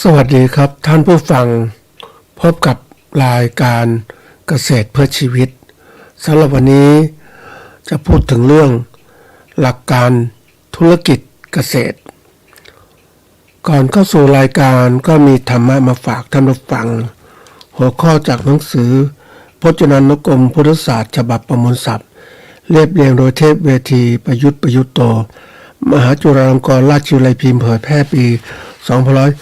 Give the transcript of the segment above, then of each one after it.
สวัสดีครับท่านผู้ฟังพบกับรายการเกษตรเพื่อชีวิตสำหรับวันนี้จะพูดถึงเรื่องหลักการธุรกิจเกษตรก่อนเข้าสู่รายการก็มีธรรมะมาฝากท่านผู้ฟังหัวข้อจากหนังสือพจนานุกรมพุทธศาสตร์ฉบับประมวลศัพท์เรียบเรียงโดยเทพเวทีประยุทธ์โตมหาจุฬาลงกรณราชวิทยาลัยพิมพ์เผยแพร่ปี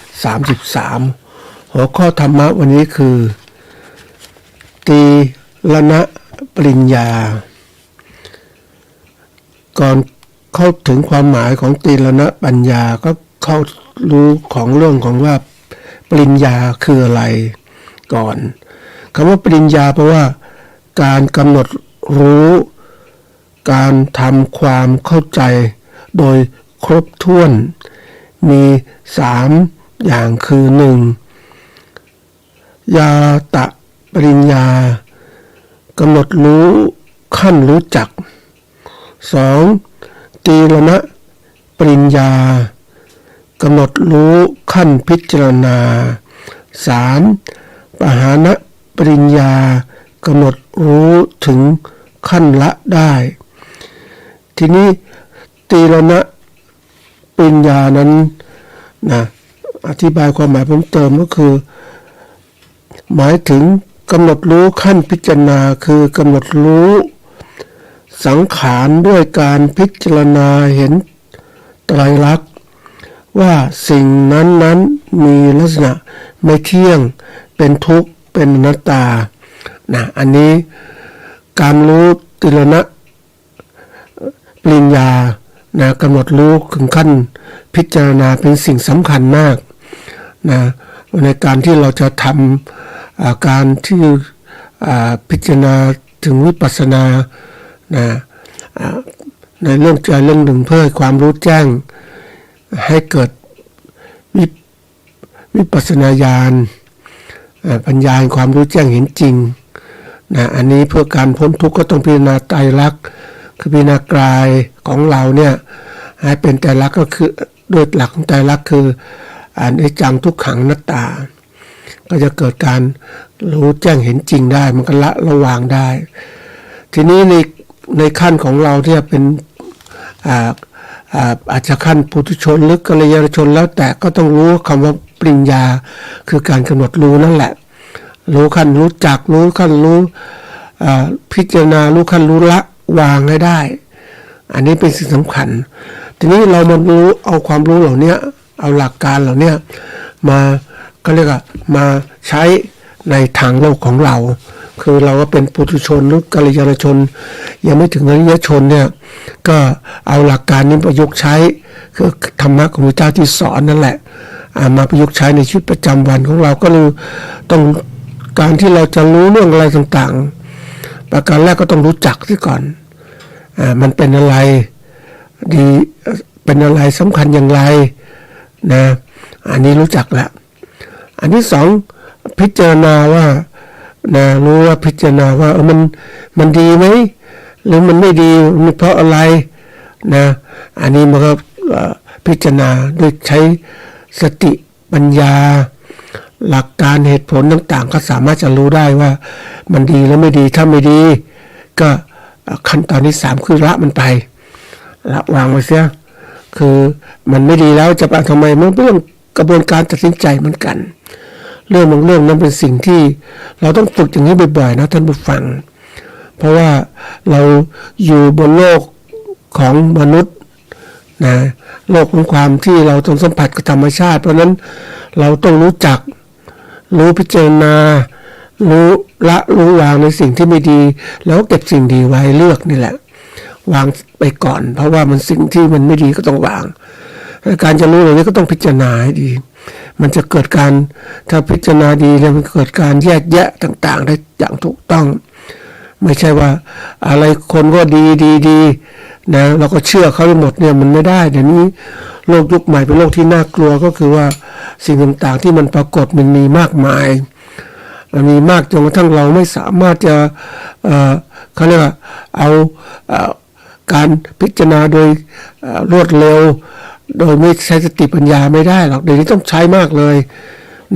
2533หัวข้อธรรมะวันนี้คือตีรณปริญญาก่อนเข้าถึงความหมายของตีรณปัญญาก็เข้ารู้ของเรื่องของว่าปริญญาคืออะไรก่อนคำว่าปริญญาแปลว่าการกำหนดรู้การทำความเข้าใจโดยครบถ้วนมี3อย่างคือ1ญาตะปริญญากำหนดรู้ขั้นรู้จัก2ตีรณปริญญากำหนดรู้ขั้นพิจารณา3ปหานปริญญากำหนดรู้ถึงขั้นละได้ทีนี้ตีรณปริญญานั้นนะอธิบายความหมายเพิ่มเติมก็คือหมายถึงกำหนดรู้ขั้นพิจารณาคือกำหนดรู้สังขารด้วยการพิจารณาเห็นไตรลักษณ์ว่าสิ่งนั้นมีลักษณะไม่เที่ยงเป็นทุกข์เป็นอนัตตานะอันนี้การรู้ตีรณปริญญานะกำหนดรู้ถึงขั้นพิจารณาเป็นสิ่งสำคัญมากนะในการที่เราจะทำการที่พิจารณาถึงวิปัสสนานะในเรื่องใจเรื่องหนึ่งเพื่อให้ความรู้แจ้งให้เกิดวิปัสสนาญาณปัญญาความรู้แจ้งเห็นจริงนะอันนี้เพื่อการพ้นทุกข์ก็ต้องพิจารณาไตรลักษณ์คือพิจารณากายของเราเนี่ยให้เป็นไตรลักษณ์ก็คือโดยหลักของไตรลักษณ์คืออนิจจังทุกขังอนัตตาก็จะเกิดการรู้แจ้งเห็นจริงได้มันก็ละระวางได้ทีนี้ในขั้นของเราที่เป็นอาจจะขั้นปุถุชนหรือกัลยาณชนแล้วแต่ก็ต้องรู้คำว่าปริญญาคือการกำหนดรู้นั่นแหละรู้ขั้นรู้จักรู้ขั้นรู้พิจารณารู้ขั้นรู้ละวางให้ได้อันนี้เป็นสิ่งสำคัญทีนี้เรามารู้เอาความรู้เหล่านี้เอาหลักการเหล่านี้มาก็เรียกว่ามาใช้ในทางโลกของเราคือเราก็เป็นปุถุชนหรือกัลยาณชนยังไม่ถึงอริยชนเนี่ยก็เอาหลักการนี้ประยุกต์ใช้คือธรรมะของพระเจ้าที่สอนนั่นแหละมาประยุกต์ใช้ในชีวิตประจำวันของเราก็เลยต้องการที่เราจะรู้เรื่องอะไรต่างๆประการแรกก็ต้องรู้จักซะก่อนมันเป็นอะไรดีเป็นอะไรสำคัญอย่างไรนะอันนี้รู้จักแล้วอันที่สองพิจารณาว่านะรู้ว่าพิจารณาว่ามันดีไหมหรือมันไม่ดีมันเพราะอะไรนะอันนี้มันก็พิจารณาด้วยใช้สติปัญญาหลักการเหตุผลต่างๆก็สามารถจะรู้ได้ว่ามันดีหรือไม่ดีถ้าไม่ดีก็ขั้นตอนที่3คือละมันไปละวางไว้เสียคือมันไม่ดีแล้วจะไปทำไมมันเป็นเรื่องกระบวนการตัดสินใจเหมือนกันเรื่องบางเรื่องนั้นเป็นสิ่งที่เราต้องฝึกอย่างนี้บ่อยๆนะท่านผู้ฟังเพราะว่าเราอยู่บนโลกของมนุษย์นะโลกของความที่เราต้องสัมผัสกับธรรมชาติเพราะนั้นเราต้องรู้จักรู้พิจารณารู้ละรู้วางในสิ่งที่ไม่ดีแล้วเก็บสิ่งดีไว้เลือกนี่แหละวางไปก่อนเพราะว่ามันสิ่งที่มันไม่ดีก็ต้องวางการจะรู้อย่างนี้ก็ต้องพิจารณาให้ดีมันจะเกิดการถ้าพิจารณาดีแล้วมันเกิดการแยกแยะต่างๆได้อย่างถูกต้องไม่ใช่ว่าอะไรคนก็ดีนะเราก็เชื่อเขาไปหมดเนี่ยมันไม่ได้เดี๋ยวนี้โลกยุคใหม่เป็นโลกที่น่ากลัวก็คือว่าสิ่งต่างๆที่มันปรากฏมันมีมากมายมันมีมากจนกระทั่งเราไม่สามารถจะเขาเรียกว่าเอาการพิจารณาโดยรวดเร็ว โดยไม่ใช้สติปัญญาไม่ได้หรอกเดี๋ยวนี้ต้องใช้มากเลย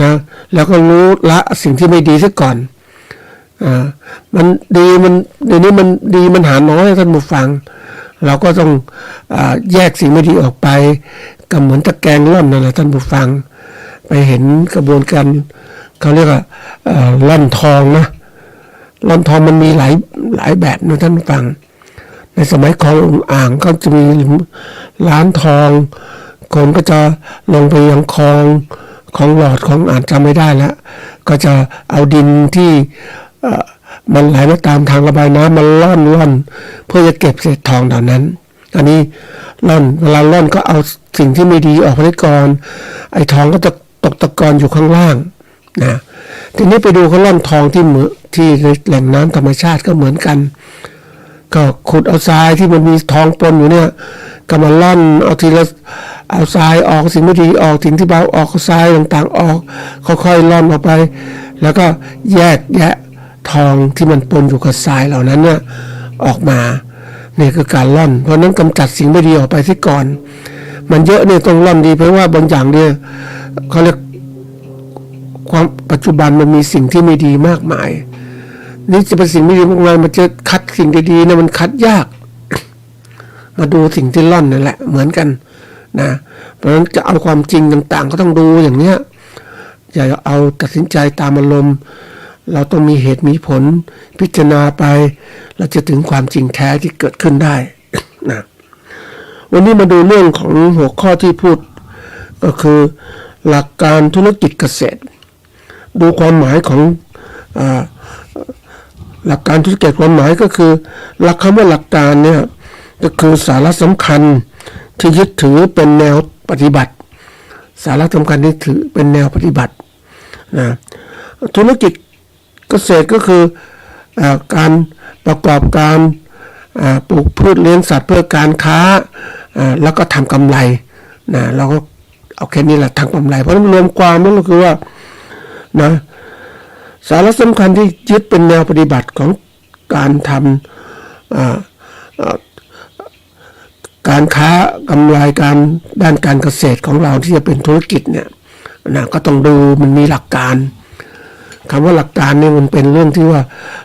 นะแล้วก็รู้ละสิ่งที่ไม่ดีซะก่อนมันดีมันเดี๋ยวนี้มันดีมันหาน้อยท่านผู้ฟังเราก็ต้องแยกสิ่งไม่ดีออกไปก็เหมือนตะแกรงร่อนนั่นแหละท่านผู้ฟังไปเห็นกระบวนการเขาเรียกว่าร่อนทองนะร่อนทองมันมีหลายแบบนะท่านผู้ฟังในสมัยของอ่างก็จะมีร้านทองคนก็จะลงไปยังคลองหลอดของอ่างจำไม่ได้แล้วก็จะเอาดินที่มันไหลมาตามทางระบายน้ำมันร่อนเพื่อจะเก็บเศษทองเหล่านั้นอันนี้ร่อนเวลาร่อนก็เอาสิ่งที่ไม่ดีออกไปก่อนไอ้ทองก็จะตกตะกอนอยู่ข้างล่างนะทีนี้ไปดูเขาร่อนทองที่ในแหล่งน้ำธรรมชาติก็เหมือนกันก็ขุดเอาทรายที่มันมีทองปนอยู่เนี่ยก็มาล่อนเอาทีละเอาทรายออกสิ่งไม่ดีออกสิ่งที่เบาออกทรายต่างๆออกค่อยๆล่อนออกไปแล้วก็แยกแยะทองที่มันปนอยู่กับทรายเหล่านั้นเนี่ยออกมานี่คือการล่อนเพราะนั้นกำจัดสิ่งไม่ดีออกไปซะก่อนมันเยอะเนี่ยต้องล่อนดีเพราะว่าบางอย่างเนี่ยเขาเรียกความปัจจุบันมันมีสิ่งที่ไม่ดีมากมายนี่จะเป็นสิ่งไม่ดีมากมายมันจะคัดสิ่งดีๆนะมันคัดยากมาดูสิ่งที่ล่อนนั่นแหละเหมือนกันนะเพราะฉะนั้นจะเอาความจริงต่างๆก็ต้องดูอย่างเนี้ยอย่าเอาตัดสินใจตามอารมณ์เราต้องมีเหตุมีผลพิจารณาไปเราจะถึงความจริงแท้ที่เกิดขึ้นได้นะวันนี้มาดูเรื่องของหัวข้อที่พูดก็คือหลักการธุรกิจเกษตรดูความหมายของหลักการธุรกิจความหมายก็คือหลักคำว่าหลักการเนี่ยก็คือสาระสำคัญที่ยึดถือเป็นแนวปฏิบัติสาระสำคัญที่ถือเป็นแนวปฏิบัตินะธุรกิจเกษตรก็คือการประกอบการปลูกพืชเลี้ยงสัตว์เพื่อการค้าแล้วก็ทำกำไรนะเราก็เอาแค่นี้แหละทำกำไรเพราะนั้นรวมความนั่นก็คือว่านะสาระสำคัญที่ยึดเป็นแนวปฏิบัติของการทำการค้ากำไรการด้านการเกษตรของเราที่จะเป็นธุรกิจเนี่ยนะก็ต้องดูมันมีหลักการคำว่าหลักการนี่มันเป็นเรื่องที่ว่า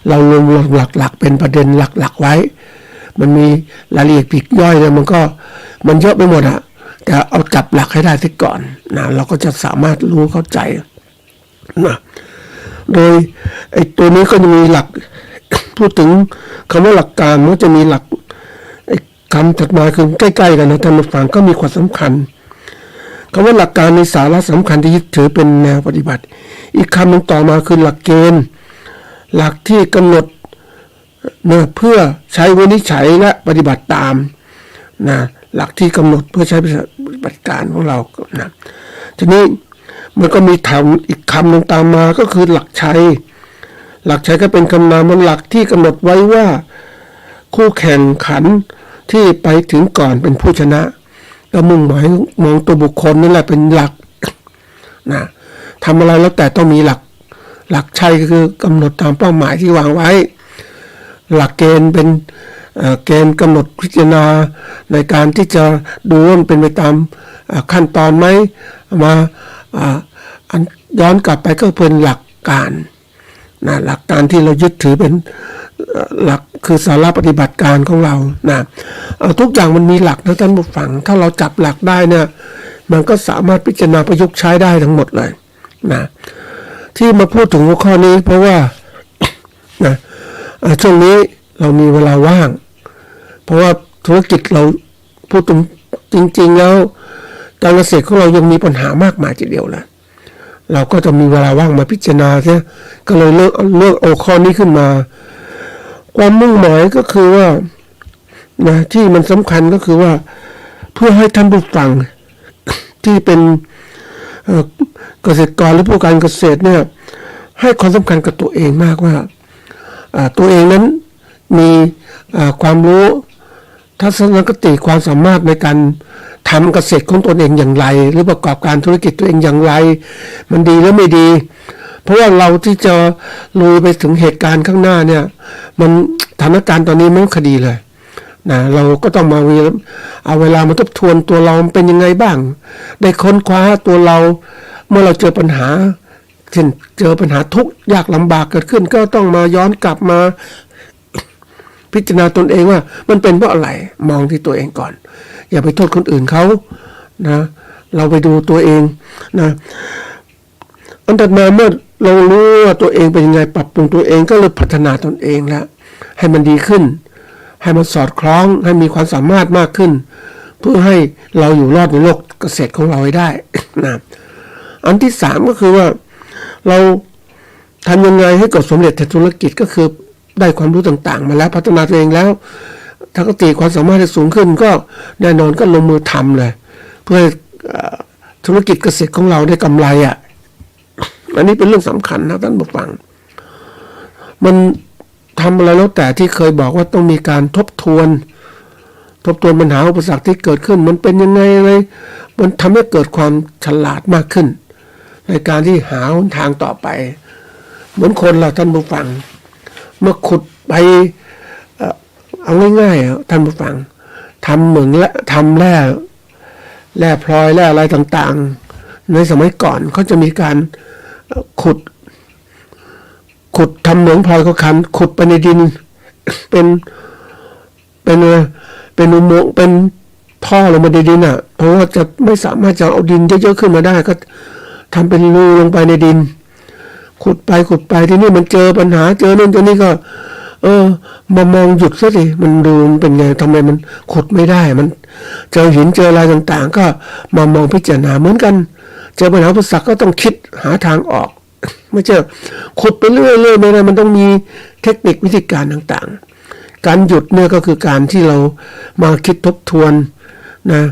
เรารวมหลักๆเป็นประเด็นหลักๆไว้มันมีรายละเอียดปลีกย่อยเนี่ยมันเยอะไปหมดอะแต่เอาจับหลักให้ได้ที่ก่อนนะเราก็จะสามารถรู้เข้าใจนะโดยไอ้ตัวนี้ก็จะมีหลัก พูดถึงคำว่าหลักการมันจะมีหลักคำถัดมาคือใกล้ๆกันนะท่านผู้ฟังก็มีความสำคัญคำว่าหลักการในสาระสำคัญที่ยึดถือเป็นแนวปฏิบัติอีกคำหนึ่งต่อมาคือหลักเกณฑ์หลักที่กำหนดเนี่ยเพื่อใช้วินิจฉัยและปฏิบัติตามนะหลักที่กำหนดเพื่อใช้ปฏิบัติการของเรานะทีนี้มันก็มีถามอีกคำหนึ่งตามมาก็คือหลักชัยหลักชัยก็เป็นคำนามหลักที่กำหนดไว้ว่าคู่แข่งขันที่ไปถึงก่อนเป็นผู้ชนะก็มุ่งหมายมองตัวบุคคลนั่นแหละเป็นหลักนะทำอะไรแล้วแต่ต้องมีหลักชัยก็คือกำหนดตามเป้าหมายที่วางไว้หลักเกณฑ์เป็นเกณฑ์กำหนดพิจารณาในการที่จะดูว่ามันเป็นไปตามขั้นตอนไหมมาย้อนกลับไปก็เป็นหลักการนะหลักการที่เรายึดถือเป็นหลักคือสาระปฏิบัติการของเรานะทุกอย่างมันมีหลักนะท่านผู้ฟังถ้าเราจับหลักได้เนี่ยมันก็สามารถพิจารณาประยุกต์ใช้ได้ทั้งหมดเลยนะที่มาพูดถึงหัวข้อนี้เพราะว่านะช่วงนี้เรามีเวลาว่างเพราะว่าธุรกิจเราพูดถึงจริงๆแล้วการเกษตรของเรายังมีปัญหามากมายทีเดียวแหละเราก็จะมีเวลาว่างมาพิจารณาใช่ก็เลยเลือกเอาข้อนี้ขึ้นมาความมุ่งหมายก็คือว่านะที่มันสำคัญก็คือว่าเพื่อให้ท่านผู้ฟังที่เป็นเกษตรกรหรือผู้การเกษตรเนี่ยให้ความสำคัญกับตัวเองมากว่าตัวเองนั้นมีความรู้ทัศนคติความสามารถในการทำเกษตรของตนเองอย่างไรหรือประกอบการธุรกิจตัวเองอย่างไรมันดีหรือไม่ดีเพราะว่าเราที่จะลุยไปถึงเหตุการณ์ข้างหน้าเนี่ยมันสถานการณ์ตอนนี้ไม่คดีเลย นะเราก็ต้องมาเอาเวลามาทบทวนตัวเราเป็นยังไงบ้างได้ค้นคว้าตัวเราเมื่อเราเจอปัญหาเช่นเจอปัญหาทุกข์ยากลำบากเกิดขึ้นก็ต้องมาย้อนกลับมาพิจารณาตนเองว่ามันเป็นเพราะอะไรมองที่ตัวเองก่อนอย่าไปโทษคนอื่นเขานะเราไปดูตัวเองนะอันถัดมาเมื่อเรารู้ว่าตัวเองเป็นยังไงปรับปรุงตัวเองก็เลยพัฒนาตนเองแล้วให้มันดีขึ้นให้มันสอดคล้องให้มีความสามารถมากขึ้นเพื่อให้เราอยู่รอดในโลกเกษตรของเราให้ได้นะอันที่สามก็คือว่าเราทำยังไงให้เกิดสำเร็จในธุรกิจก็คือได้ความรู้ต่างๆมาแล้วพัฒนาตัวเองแล้วทักษะความสามารถที่สูงขึ้นก็แน่นอนก็ลงมือทำเลยเพื่อธุรกิจเกษตรของเราได้กำไรอันนี้เป็นเรื่องสำคัญนะท่านผู้ฟังมันทำอะไรแล้วแต่ที่เคยบอกว่าต้องมีการทบทวนปัญหาอุปสรรคที่เกิดขึ้นมันเป็นยังไงอะไรมันทำให้เกิดความฉลาดมากขึ้นในการที่หาหนทางต่อไปเหมือนคนเราท่านผู้ฟังเมื่อขุดไปเอาง่ายๆท่านผู้ฟังทำเหมืองและทำแร่พลอยแร่อะไรต่างๆในสมัยก่อนเขาจะมีการขุดทำเหมืองพลอยเขาคันขุดไปในดินเป็นอุโมงค์เป็นท่อลงมาในดินเพราะว่าจะไม่สามารถจะเอาดินเยอะๆขึ้นมาได้ก็ทำเป็นรูลงไปในดินขุดไปที่นี่มันเจอปัญหาเจอนู่นเจอนี่ก็มามองหยุดซะสิมันดูมันเป็นไงทำไมมันขุดไม่ได้มันเจอหินเจออะไรต่างๆก็มามองพิจารณาเหมือนกันเจอปัญหาอุปสรรคก็ต้องคิดหาทางออกไม่ใช่ขุดไปเรื่อยๆไม่ได้มันต้องมีเทคนิควิธีการต่างๆการหยุดเนี่ยก็คือการที่เรามาคิดทบทวนนะ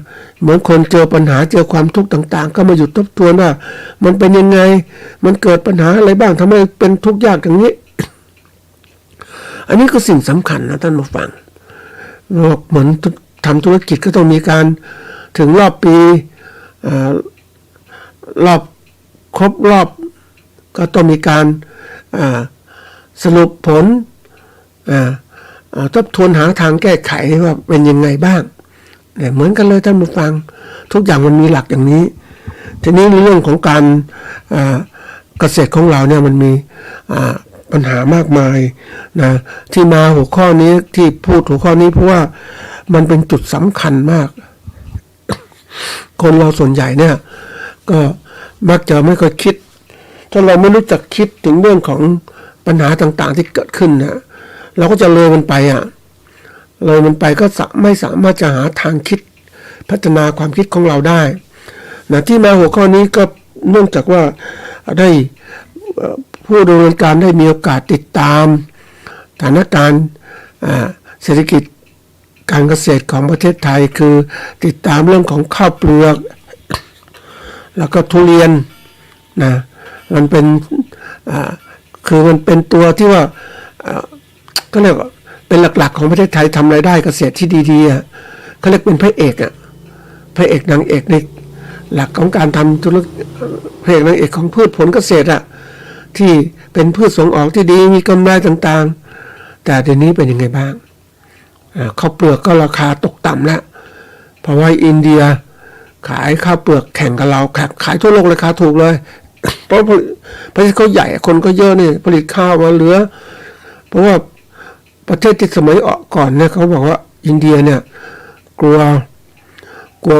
เหมือนคนเจอปัญหาเจอความทุกข์ต่างๆก็มาหยุดทบทวนว่ามันเป็นยังไงมันเกิดปัญหาอะไรบ้างทำไมเป็นทุกข์ยากอย่างนี้อันนี้ก็สิ่งสำคัญนะท่านผู้ฟังเหมือนทำธุรกิจก็ต้องมีการถึงรอบปีรอบครบรอบก็ต้องมีการสรุปผลทบทวนหาทางแก้ไขว่าเป็นยังไงบ้างเหมือนกันเลยท่านผู้ฟังทุกอย่างมันมีหลักอย่างนี้ทีนี้ในเรื่องของการเกษตรของเราเนี่ยมันมีปัญหามากมายนะที่มาหัวข้อนี้ที่พูดหัวข้อนี้เพราะว่ามันเป็นจุดสำคัญมากคนเราส่วนใหญ่เนี่ยก็มักจะไม่ค่อยคิดถ้าเราไม่รู้จักคิดถึงเรื่องของปัญหาต่างๆที่เกิดขึ้นนะเราก็จะเลยมันไปเลยมันไปก็ไม่สามารถจะหาทางคิดพัฒนาความคิดของเราได้นะที่มาหัวข้อนี้ก็เนื่องจากว่าได้ผู้ดำเนินการได้มีโอกาสติดตามสถานการณ์เศรษฐกิจการเกษตรของประเทศไทยคือติดตามเรื่องของข้าวเปลือกแล้วก็ทุเรียนนะมันเป็นคือมันเป็นตัวที่ว่าก็เรียกว่าเป็นหลักๆของประเทศไทยทำรายได้เกษตรที่ดีๆเขาเรียกเป็นพระเอกพระเอกนางเอกในหลักของการทำธุรกิจพระเอกนางเอกของพืชผลเกษตรที่เป็นพืชส่งออกที่ดีมีกำไรต่างๆแต่เดี๋ยวนี้เป็นยังไงบ้างข้าวเปลือกก็ราคาตกต่ำแล้วเพราะว่าอินเดียขายข้าวเปลือกแข่งกับเราขายทั่วโลกราคาถูกเลยเพราะประเทศเขาใหญ่คนก็เยอะนี่ผลิตข้าวมาเหลือเพราะว่าประเทศที่สมัยก่อนเนี่ยเขาบอกว่าอินเดียเนี่ยกลัว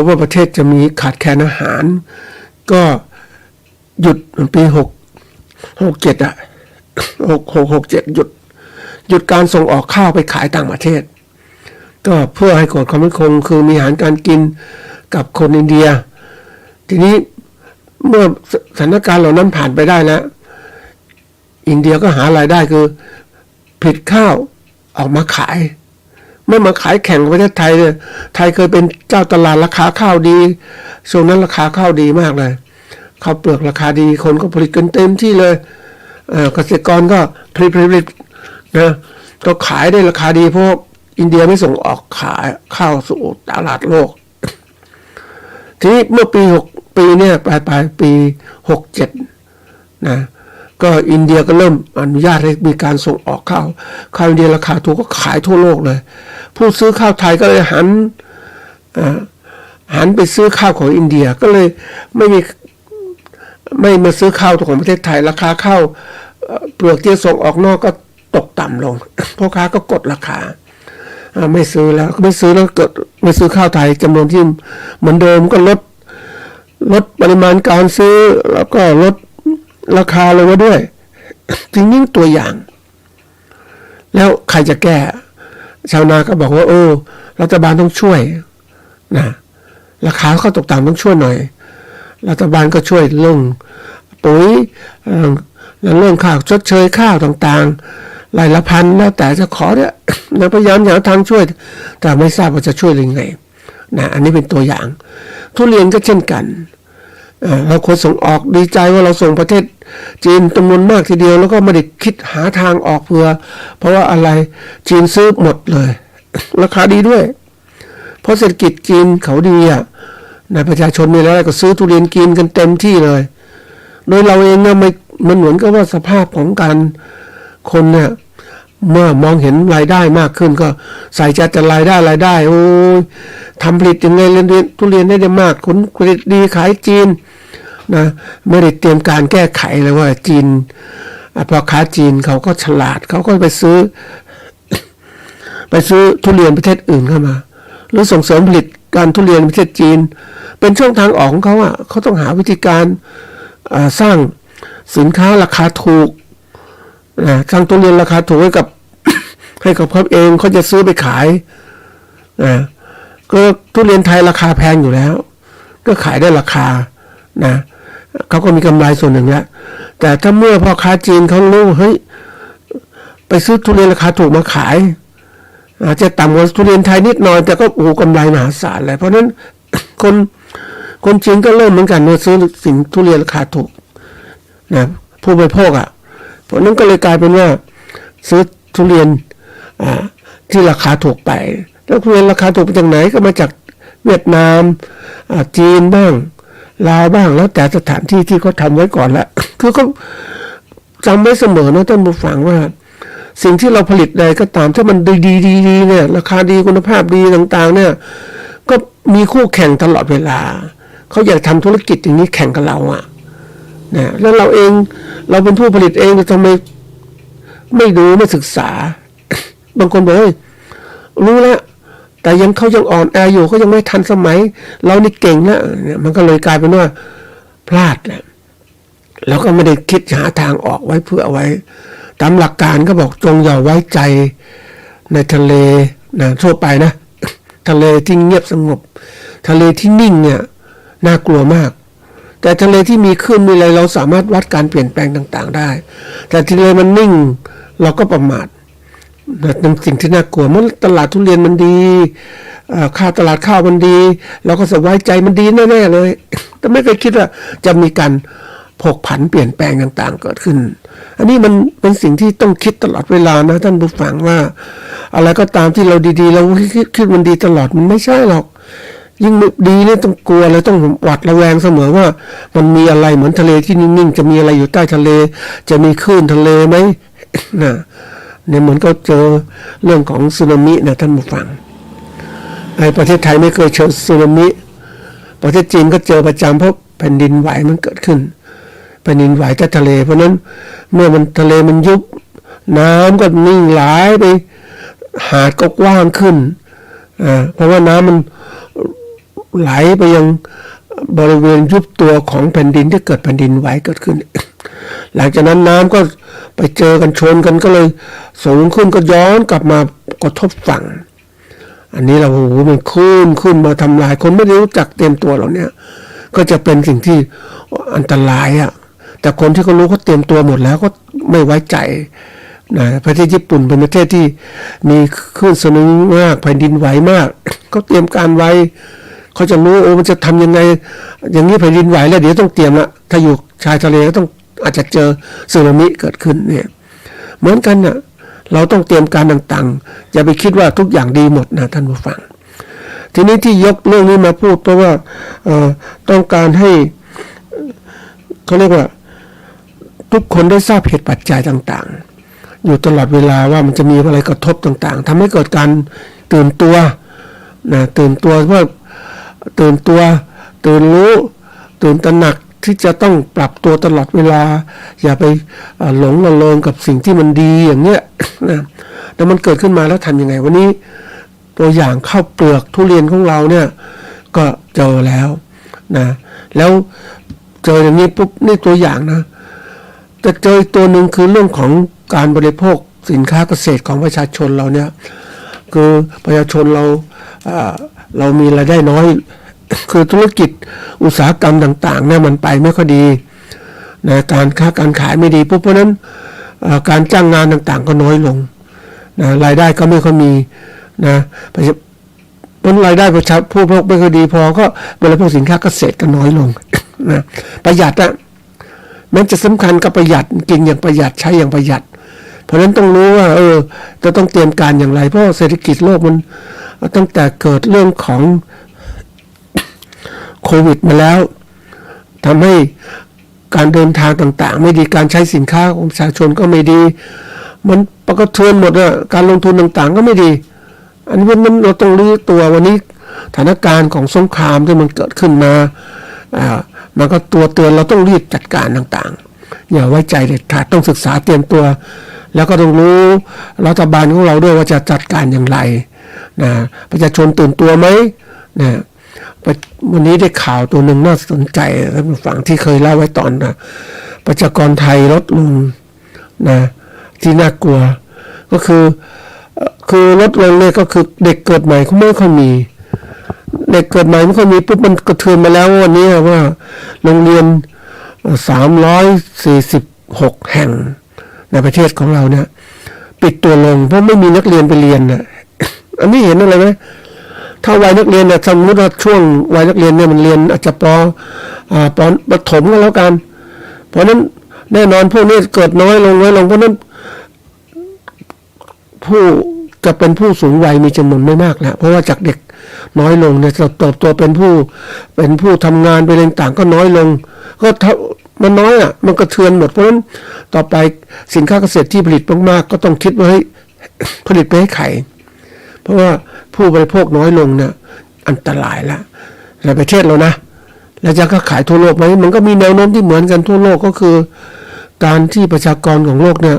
ว่าประเทศจะมีขาดแคลนอาหารก็หยุดปี67หยุดการส่งออกข้าวไปขายต่างประเทศก็เพื่อให้เกิดความมั่นคงคือมีอาหารการกินกับคนอินเดียทีนี้เมื่อสถานการณ์เหล่านั้นผ่านไปได้แล้วอินเดียก็หารายได้คือผลิตข้าวออกมาขายเมื่อมาขายแข่งกับประเทศไทยเนี่ยไทยเคยเป็นเจ้าตลาดราคาข้าวดีช่วงนั้นราคาข้าวดีมากเลยข้าวเปลือกราคาดีคนก็ผลิตกันเต็มที่เลยเกษตรกรก็ผลิตนะก็ขายได้ราคาดีเพราะอินเดียไม่ส่งออกขายข้าวสู่ตลาดโลกทีนี้เมื่อปีเนี่ยปลายปี67นะ ก็อินเดียก็เริ่มอนุญาตให้มีการส่งออกข้าวอินเดียราคาถูกก็ขายทั่วโลกเลยผู้ซื้อข้าวไทยก็เลยหันไปซื้อข้าวของอินเดียก็เลยไม่มาซื้อข้าวของประเทศไทยราคาข้าวเปลือกที่ส่งออกนอกก็ตกต่ำลงพ่อค้าก็กดราคาไม่ซื้อแล้วเกิดไม่ซื้อข้าวไทยจำนวนที่เหมือนเดิมก็ลดปริมาณการซื้อแล้วก็ลดราคาลงมาด้วยจริงนี่ตัวอย่างแล้วใครจะแก้ชาวนาก็บอกว่ารัฐบาลต้องช่วยนะราคาเขาตกต่ำต้องช่วยหน่อยรัฐบาลก็ช่วยเรื่องปุ๋ยเรื่องค่าชดเชยข้าวต่างๆรายละพันแล้วแต่จะขอเนี่ยพยายามหาทางช่วยแต่ไม่ทราบว่าจะช่วยยังไงนะอันนี้เป็นตัวอย่างทุเรียนก็เช่นกันเราควรส่งออกดีใจว่าเราส่งประเทศจีนจำนวนมากทีเดียวแล้วก็ไม่ได้คิดหาทางออกเพราะว่าอะไรจีนซื้อหมดเลยราคาดีด้วยเพราะเศรษฐกิจจีนเขาดีในประชาชนมีอะไรก็ซื้อทุเรียนกินกันเต็มที่เลยโดยเราเองเนี่ยมันเหมือนกับว่าสภาพของการคนเนี่ยเมื่อมองเห็นรายได้มากขึ้นก็ใส่ใจแต่รายได้โอ้ยทำผลิตยังไงเรียนทุเรียนได้มากผลิตดีขายจีนนะไม่ได้เตรียมการแก้ไขเลยว่าจีนพ่อค้าจีนเขาก็ฉลาดเขาก็ไปซื้อทุเรียนประเทศอื่นเข้ามาหรือส่งเสริมผลิตการทุเรียนประเทศจีนเป็นช่องทางออกของเขาเขาต้องหาวิธีการสร้างสินค้าราคาถูกสร้างทุเรียนราคาถูกให้กับเขาเองเขาจะซื้อไปขายก็ทุเรียนไทยราคาแพงอยู่แล้วก็ขายได้ราคานะเขาก็มีกำไรส่วนหนึ่งแล้วแต่ถ้าเมื่อพ่อค้าจีนเขารู้เฮ้ยไปซื้อทุเรียนราคาถูกมาขายอาจจะต่ำกว่าทุเรียนไทยนิดหน่อยแต่ก็กำไรมหาศาลเลยเพราะนั้นคนจีนก็เริ่มเหมือนกันซื้อสิ่งทุเรียนราคาถูกนะผู้บริโภคเพราะนั้นก็เลยกลายเป็นว่าซื้อทุเรียนที่ราคาถูกไปแล้วทุเรียนราคาถูกมาจากไหนก็มาจากเวียดนามจีนบ้างลาวบ้างแล้วแต่สถานที่ที่เขาทำไว้ก่อนละคือก็จำไว้เสมอนะท่านผู้ฟังว่าสิ่งที่เราผลิตใดก็ตามถ้ามันดีเนี่ยราคาดีคุณภาพดีต่างๆเนี่ยก็มีคู่แข่งตลอดเวลาเขาอยากทำธุรกิจอย่างนี้แข่งกับเรานะแล้วเราเองเราเป็นผู้ผลิตเองทำไมไม่ดูไม่ศึกษาบางคนบอกรู้แล้วแต่เขายังอ่อนแออยู่เขายังไม่ทันสมัยเรานี่เก่งแล้วเนี่ยมันก็เลยกลายเป็นว่าพลาดแล้วก็ไม่ได้คิดหาทางออกไว้เพื่อเอาไว้ตามหลักการก็บอกจงอย่าไว้ใจในทะเลนะทั่วไปนะทะเลที่เงียบสงบทะเลที่นิ่งเนี่ยน่ากลัวมากแต่ทะเลที่มีคลื่นมีอะไรเราสามารถวัดการเปลี่ยนแปลงต่างๆได้แต่ทะเลมันนิ่งเราก็ประมาทเป็นสิ่งที่น่ากลัวเมื่อตลาดทุเรียนมันดีค่าตลาดข้าวมันดีเราก็สบายใจมันดีแน่ๆเลยแต่ไม่เคยคิดว่าจะมีการผกผันเปลี่ยนแปลงต่างๆเกิดขึ้นอันนี้มันเป็นสิ่งที่ต้องคิดตลอดเวลานะท่านผู้ฟังว่าอะไรก็ตามที่เราดีๆเราคิดมันดีตลอดมันไม่ใช่หรอกยิ่งดีเนี่ยต้องกลัวเลยต้องหวาดระแวงเสมอว่ามันมีอะไรเหมือนทะเลที่นิ่งๆจะมีอะไรอยู่ใต้ทะเลจะมีคลื่นทะเลไหมนะเนี่ยเหมือนก็เจอเรื่องของสึนามินะท่านผู้ฟังในประเทศไทยไม่เคยเจอสึนามิประเทศจีนก็เจอประจำเพราะแผ่นดินไหวมันเกิดขึ้นแผ่นดินไหวใต้ทะเลเพราะนั้นเมื่อมันทะเลมันยุบน้ำก็นิ่งไหลไปหาดก็กว้างขึ้นเพราะว่าน้ำมันไหลไปยังบริเวณยุบตัวของแผ่นดินที่เกิดแผ่นดินไหวเกิดขึ้นหลังจากนั้นน้ำก็ไปเจอกันชนกันก็เลยสูงขึ้นก็ย้อนกลับมากระทบฝั่งอันนี้เรามันขึ้นมาทำลายคนไม่รู้จักเตรียมตัวเราเนี่ยก็จะเป็นสิ่งที่อันตรายแต่คนที่เขารู้เขาเตรียมตัวหมดแล้วก็ไม่ไว้ใจนะประเทศญี่ปุ่นเป็นประเทศที่มีคลื่นสึนามิมากแผ่นดินไหวมากเขาเตรียมการไว้เขาจะรู้มันจะทำยังไงอย่างนี้แผ่นดินไหวแล้วเดี๋ยวต้องเตรียมละถ้าอยู่ชายทะเลก็ต้องอาจจะเจอสึนามิเกิดขึ้นเนี่ยเหมือนกันน่ะเราต้องเตรียมการต่างๆอย่าไปคิดว่าทุกอย่างดีหมดนะท่านผู้ฟังทีนี้ที่ยกเรื่องนี้มาพูดเพราะว่าต้องการให้เขาเรียกว่า ทุกคนได้ทราบเหตุปัจจัยต่างๆอยู่ตลอดเวลาว่ามันจะมีอะไรกระทบต่างๆทำให้เกิดการตื่นตัวนะตื่นตัวว่าตื่นรู้ตื่นตระหนักที่จะต้องปรับตัวตลอดเวลาอย่าไปหลงระเริงกับสิ่งที่มันดีอย่างเงี้ยนะแต่มันเกิดขึ้นมาแล้วทำยังไงวันนี้ตัวอย่างข้าวเปลือกทุเรียนของเราเนี่ยก็เจอแล้วนะแล้วเจออย่างนี้ปุ๊บนี่ตัวอย่างนะแต่เจออีกตัวหนึ่งคือเรื่องของการบริโภคสินค้าเกษตรของประชาชนเราเนี่ยคือประชาชนเรามีรายได้น้อยคือธุรกิจอุตสาหกรรมต่างๆเนี่ยมันไปไม่ค่อยดีนะการขายไม่ดีปุ๊บเพราะนั้นการจ้างงานต่างๆก็น้อยลงนะรายได้ก็ไม่ค่อยมีนะผลรายได้ผู้บริโภคไม่ค่อยดีพอก็บริโภคสินค้าเกษตรก็น้อยลงนะประหยัดอะมันจะสำคัญกับประหยัดกินอย่างประหยัดใช้อย่างประหยัดเพราะฉะนั้นต้องรู้ว่าจะต้องเตรียมการอย่างไรเพราะเศรษฐกิจโลกมันตั้งแต่เกิดเรื่องของโควิดมาแล้วทำให้การเดินทางต่างๆไม่ดีการใช้สินค้าของประชาชนก็ไม่ดีมันประกระเทือนหมดอะการลงทุนต่างๆก็ไม่ดีอันนี้มันเราต้องรู้ตัววันนี้สถานการณ์ของสงครามที่มันเกิดขึ้นมามันก็ตัวเตือนเราต้องรีบจัดการต่างๆอย่าไว้ใจเด็ดขาดต้องศึกษาเตรียมตัวแล้วก็ต้องรู้รัฐบาลของเราด้วยว่าจะจัดการอย่างไรนะประชาชนตื่นตัวไหมนะวันนี้ได้ข่าวตัวหนึ่งน่าสนใจท่านผู้ฟังที่เคยเล่าไว้ตอนนะประชากรไทยลดลงนะที่น่ากลัวก็คือลดลงเนี่ยก็คือเด็กเกิดใหม่เขาไม่ค่อยมีเด็กเกิดใหม่ไม่ค่อยมีปุ๊บมันกระเทือนมาแล้ววันนี้ว่าโรงเรียน346แห่งในประเทศของเราเนี่ยปิดตัวลงเพราะไม่มีนักเรียนไปเรียนนะอันนี้เห็นอะไรไหมถ้าวัยนักเรียนเนี่ยสมมติว่าช่วงวัยนักเรียนเนี่ยมันเรียนอาจจะปประถมก็แล้วกันเพราะนั้นแน่นอนพวกนี้เกิดน้อยลงเพราะนั้นผู้จะเป็นผู้สูงวัยมีจำนวนไม่มากแล้วเพราะว่าจากเด็กน้อยลงเนี่ยเติบโตเป็นผู้ทำงานไปเรื่องต่างก็น้อยลงก็มันน้อยอ่ะมันกระเทือนหมดเพราะฉะนั้นต่อไปสินค้าเกษตรที่ผลิตมากๆก็ต้องคิดว่าให้ผลิตไปให้ใครเพราะว่าผู้บริโภคน้อยลงเนี่ยอันตรายแล้วในประเทศเรานะแล้วจะก็ขายทั่วโลกไหมมันก็มีแนวโน้มที่เหมือนกันทั่วโลกก็คือการที่ประชากรของโลกเนี่ย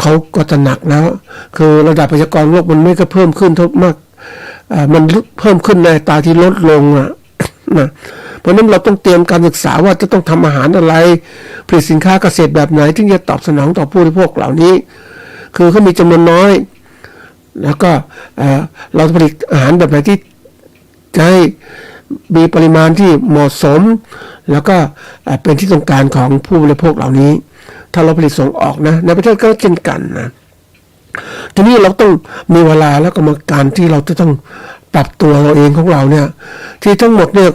เขาก็ตระหนักแล้วคือระดับประชากรโลกมันไม่ก็เพิ่มขึ้นเท่ามากมันเพิ่มขึ้นในอัตราที่ลดลงอ่ะนะเพราะนั้นเราต้องเตรียมการศึกษาว่าจะต้องทำอาหารอะไรผลิตสินค้าเกษตรแบบไหนที่จะตอบสนองต่อผู้บริโภคเหล่านี้คือเขามีจำนวนน้อยแล้วก็เราผลิตอาหารแบบไหนที่จะให้มีปริมาณที่เหมาะสมแล้วก็เป็นที่ต้องการของผู้บริโภคเหล่านี้ถ้าเราผลิตส่งออกนะในประเทศก็เช่นกันนะทีนี้เราต้องมีเวลาแล้วก็มาการที่เราจะต้องปรับตัวเราเองของเราเนี่ยที่ทั้งหมดเนี่ย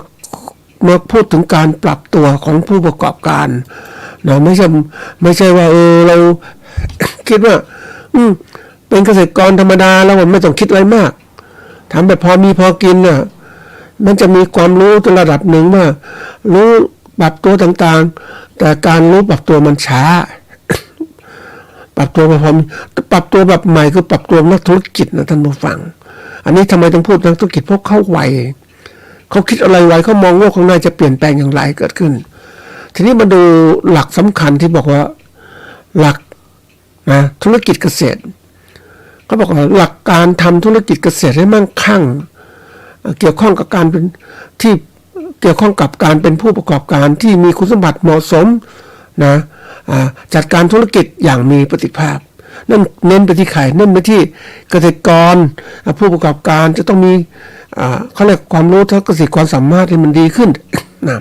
มาพูดถึงการปรับตัวของผู้ประกอบการนะไม่ใช่ว่าเราคิดว่าเป็นเกษตรกรธรรมดาแล้วมันไม่ต้องคิดอะไรมากทำแบบพอมีพอกินน่ะมันจะมีความรู้ในระดับหนึ่งว่ารู้ปรับตัวต่างๆแต่การรู้ปรับตัวมันช้าปรับตัวพอปรับตัวแบบใหม่คือปรับตัวนักธุรกิจนะท่านผู้ฟังอันนี้ทำไมต้องพูดนักธุรกิจเพราะเขาไวเขาคิดอะไรไวเขามองโลกข้างหน้าจะเปลี่ยนแปลงอย่างไรเกิดขึ้นทีนี้มาดูหลักสำคัญที่บอกว่าหลักนะธุรกิจเกษตรเขาบอกว่าหลักการทำธุรกิจเกษตรให้มั่งคั่งเกี่ยวข้องกับการเป็นที่เกี่ยวข้องกับการเป็นผู้ประกอบการที่มีคุณสมบัติเหมาะสมนะจัดการธุรกิจอย่างมีประสิทธิภาพนั่นเน้นไปที่ใครเน้นไปที่เกษตรกรผู้ประกอบการจะต้องมีเขาเรียกความรู้ทักษะความสามารถที่มันดีขึ้นนะ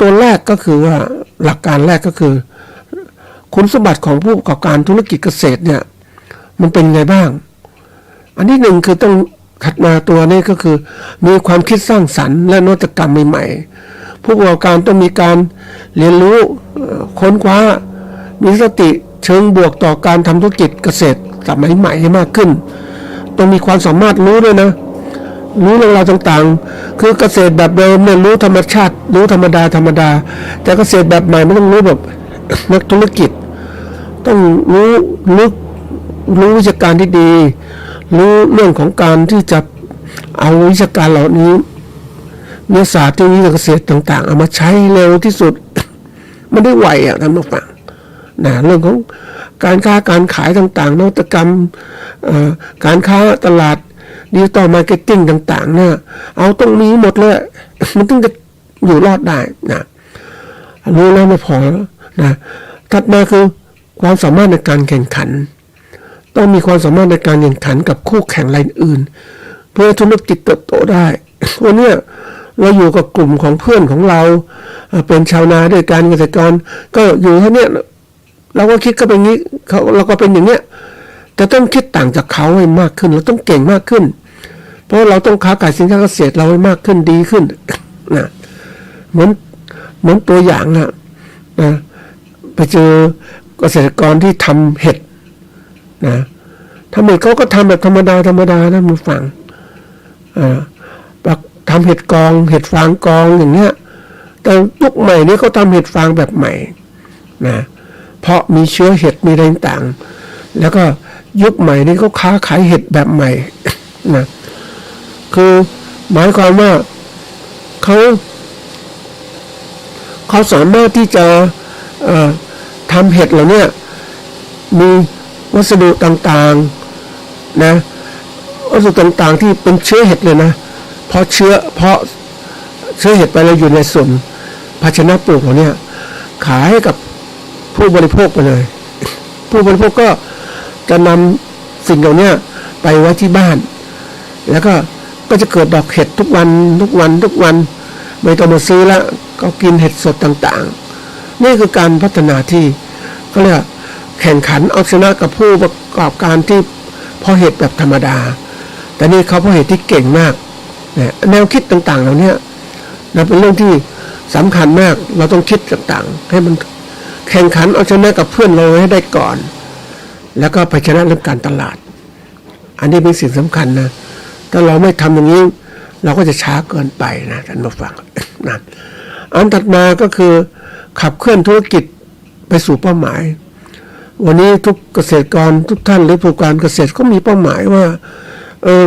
ตัวแรกก็คือว่าหลักการแรกก็คือคุณสมบัติของผู้ประกอบการธุรกิจเกษตรเนี่ยมันเป็นไงบ้างอันที่หนึ่งคือต้องถัดมาตัวนี้ก็คือมีความคิดสร้างสรรค์และนวัตกรรมใหม่ๆผู้ประกอบการต้องมีการเรียนรู้ค้นคว้ามีสติเชิงบวกต่อการทำธุรกิจเกษตรสมัยใหม่ให้มากขึ้นต้องมีความสามารถรู้ด้วยนะรู้เรื่องราวต่างๆคือเกษตรแบบเดิมเนี่ยรู้ธรรมชาติรู้ธรรมดาแต่เกษตรแบบใหม่ไม่ต้องรู้แบบ นักธุรกิจต้องรู้วิชาการที่ดีรู้เรื่องของการที่จะเอาวิชาการเหล่านี้วิทยาศาสตร์ที่วิทยาเกษตรต่างๆเอามาใช้เร็วที่สุด มันได้ไวท่านผู้ฟังนะเรื่องของการค้าการขายต่างๆนวัตกรรมการค้าตลาดดิจิตอลมาร์เก็ตติ้งต่างๆเนี่ยเอาตรงนี้หมดเลย มันต้องจะอยู่รอดได้นะรู้แล้วไม่พอนะถัดมาคือความสามารถในการแข่งขันต้องมีความสามารถในการแข่งขันกับคู่แข่งรายอื่นเพื่อธุรกิจเติบโตได้วันนี้เราอยู่กับกลุ่มของเพื่อนของเราเป็นชาวนาด้วยกันเกษตรกรก็อยู่เท่านี้เราก็คิดก็เป็นงี้เราก็เป็นอย่างเนี้ยแต่ต้องคิดต่างจากเขาให้มากขึ้นเราต้องเก่งมากขึ้นเพราะเราต้องค้าขายสินค้าเกษตรเราให้มากขึ้นดีขึ้นนะเหมือนตัวอย่างนะไปเจอเกษตรกรที่ทำเห็ดนะทำเห็ดเขาก็ทำแบบธรรมดานะมึงฟังทำเห็ดกองเห็ดฟางกองอย่างเงี้ยแต่ยุคใหม่นี้เขาทำเห็ดฟางแบบใหม่นะเพราะมีเชื้อเห็ดมีอะไรต่างแล้วก็ยุคใหม่นี้เขาค้าขายเห็ดแบบใหม่นะคือหมายความว่าเขาสามารถที่จะทำเห็ดเหล่านี้มีวัสดุต่างๆนะวัสดุต่างๆที่เป็นเชื้อเห็ดเลยนะเพราะเชื้อเห็ดไปแล้วอยู่ในส่วนภาชนะปลูกของเนี่ยขายให้กับผู้บริโภคไปเลยผู้บริโภคก็จะนำสิ่งเหล่านี้ไปไว้ที่บ้านแล้วก็จะเกิดดอกเห็ดทุกวันไม่ต้องมาซื้อแล้วก็กินเห็ดสดต่างๆนี่คือการพัฒนาที่เขาเรียกแข่งขันเอาชนะกับผู้ประกอบการที่เพาะเห็ดแบบธรรมดาแต่นี่เขาเพาะเห็ดที่เก่งมากแนวคิดต่างๆเหล่านี้เป็นเรื่องที่สำคัญมากเราต้องคิดต่างๆให้มันแข่งขันเอาชนะกับเพื่อนเราให้ได้ก่อนแล้วก็ไปชนะเรื่องการตลาดอันนี้เป็นสิ่งสำคัญนะถ้าเราไม่ทำอย่างนี้เราก็จะช้าเกินไปนะท่านผู้ฟังนะอันถัดมาก็คือขับเคลื่อนธุรกิจไปสู่เป้าหมายวันนี้ทุกเกษตรกรทุกท่านหรือผู้ประกอบการเกษตรก็มีเป้าหมายว่า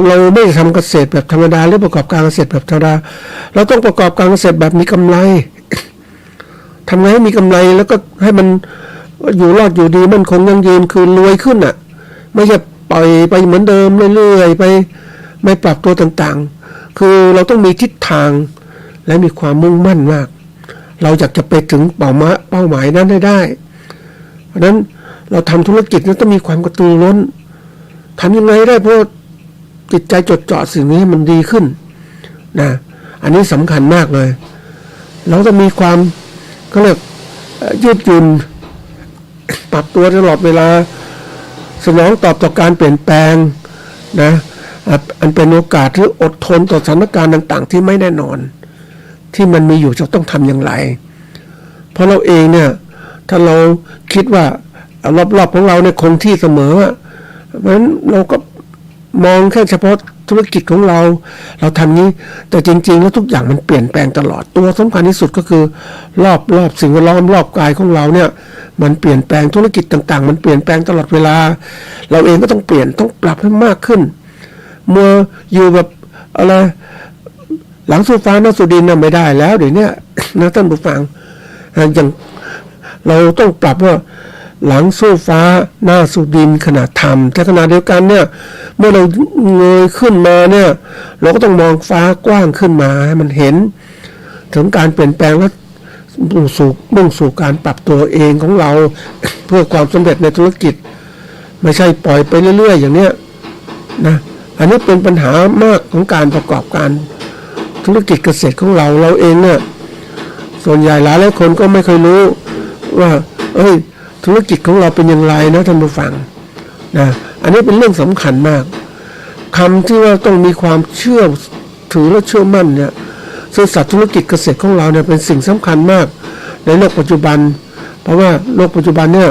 เราไม่ทำเกษตรแบบธรรมดาหรือประกอบการเกษตรแบบธรรมดาเราต้องประกอบการเกษตรแบบมีกำไรทำไงให้มีกำไรแล้วก็ให้มันอยู่รอดอยู่ดีมันคงยั่งยืนคือรวยขึ้นอ่ะไม่ใช่ปล่อยไปเหมือนเดิมเรื่อยๆไปไม่ปรับตัวต่างๆคือเราต้องมีทิศทางและมีความมุ่งมั่นมากเราอยากจะไปถึงเป้าหมายนั้นได้เพราะฉะนั้นเราทำธุรกิจนั้นต้องมีความกระตือรือร้นทำยังไงได้เพื่อจิตใจจดจ่อสิ่งนี้มันดีขึ้นนะอันนี้สำคัญมากเลยเราต้องมีความก็เรียกยืดหยุ่นปรับตัวตลอดเวลาสนองตอบต่อการเปลี่ยนแปลงนะอันเป็นโอกาสที่อดทนต่อสถานการณ์ต่างๆที่ไม่แน่นอนที่มันมีอยู่จะต้องทำอย่างไรเพราะเราเองเนี่ยถ้าเราคิดว่ารอบๆของเราเนี่ยคงที่เสมอเพราะฉะนั้นเราก็มองแค่เฉพาะธุรกิจของเราทำนี้แต่จริงๆแล้วทุกอย่างมันเปลี่ยนแปลงตลอดตัวสำคัญที่สุดก็คือรอบสิ่งแวดล้อมรอบกายของเราเนี่ยมันเปลี่ยนแปลงธุรกิจต่างๆมันเปลี่ยนแปลงตลอดเวลาเราเองก็ต้องเปลี่ยนต้องปรับให้มากขึ้นเมื่ออยู่แบบอะไรหลังสู้ฟ้าหน้าสู้ดินไม่ได้แล้วเดี๋ยวนี้นะท่านผู้ฟังอย่างเราต้องปรับว่าหลังสู้ฟ้าหน้าสู้ดินขนาดทำแต่ขณะเดียวกันเนี่ยเมื่อเราเงยขึ้นมาเนี่ยเราก็ต้องมองฟ้ากว้างขึ้นมาให้มันเห็นถึงการเปลี่ยนแปลงและมุ่งสู่การปรับตัวเองของเราเพื่อความสำเร็จในธุรกิจไม่ใช่ปล่อยไปเรื่อยๆอย่างเนี้ยนะอันนี้เป็นปัญหามากของการประกอบการธุรกิจเกษตรของเราเองเนี่ยส่วนใหญ่หลายคนก็ไม่เคยรู้ว่าธุรกิจของเราเป็นอย่างไรนะท่านผู้ฟังนะอันนี้เป็นเรื่องสำคัญมากคำที่ว่าต้องมีความเชื่อถือและเชื่อมั่นเนี่ยซื่อสัตย์ธุรกิจเกษตรของเราเนี่ยเป็นสิ่งสำคัญมากในโลกปัจจุบันเพราะว่าโลกปัจจุบันเนี่ย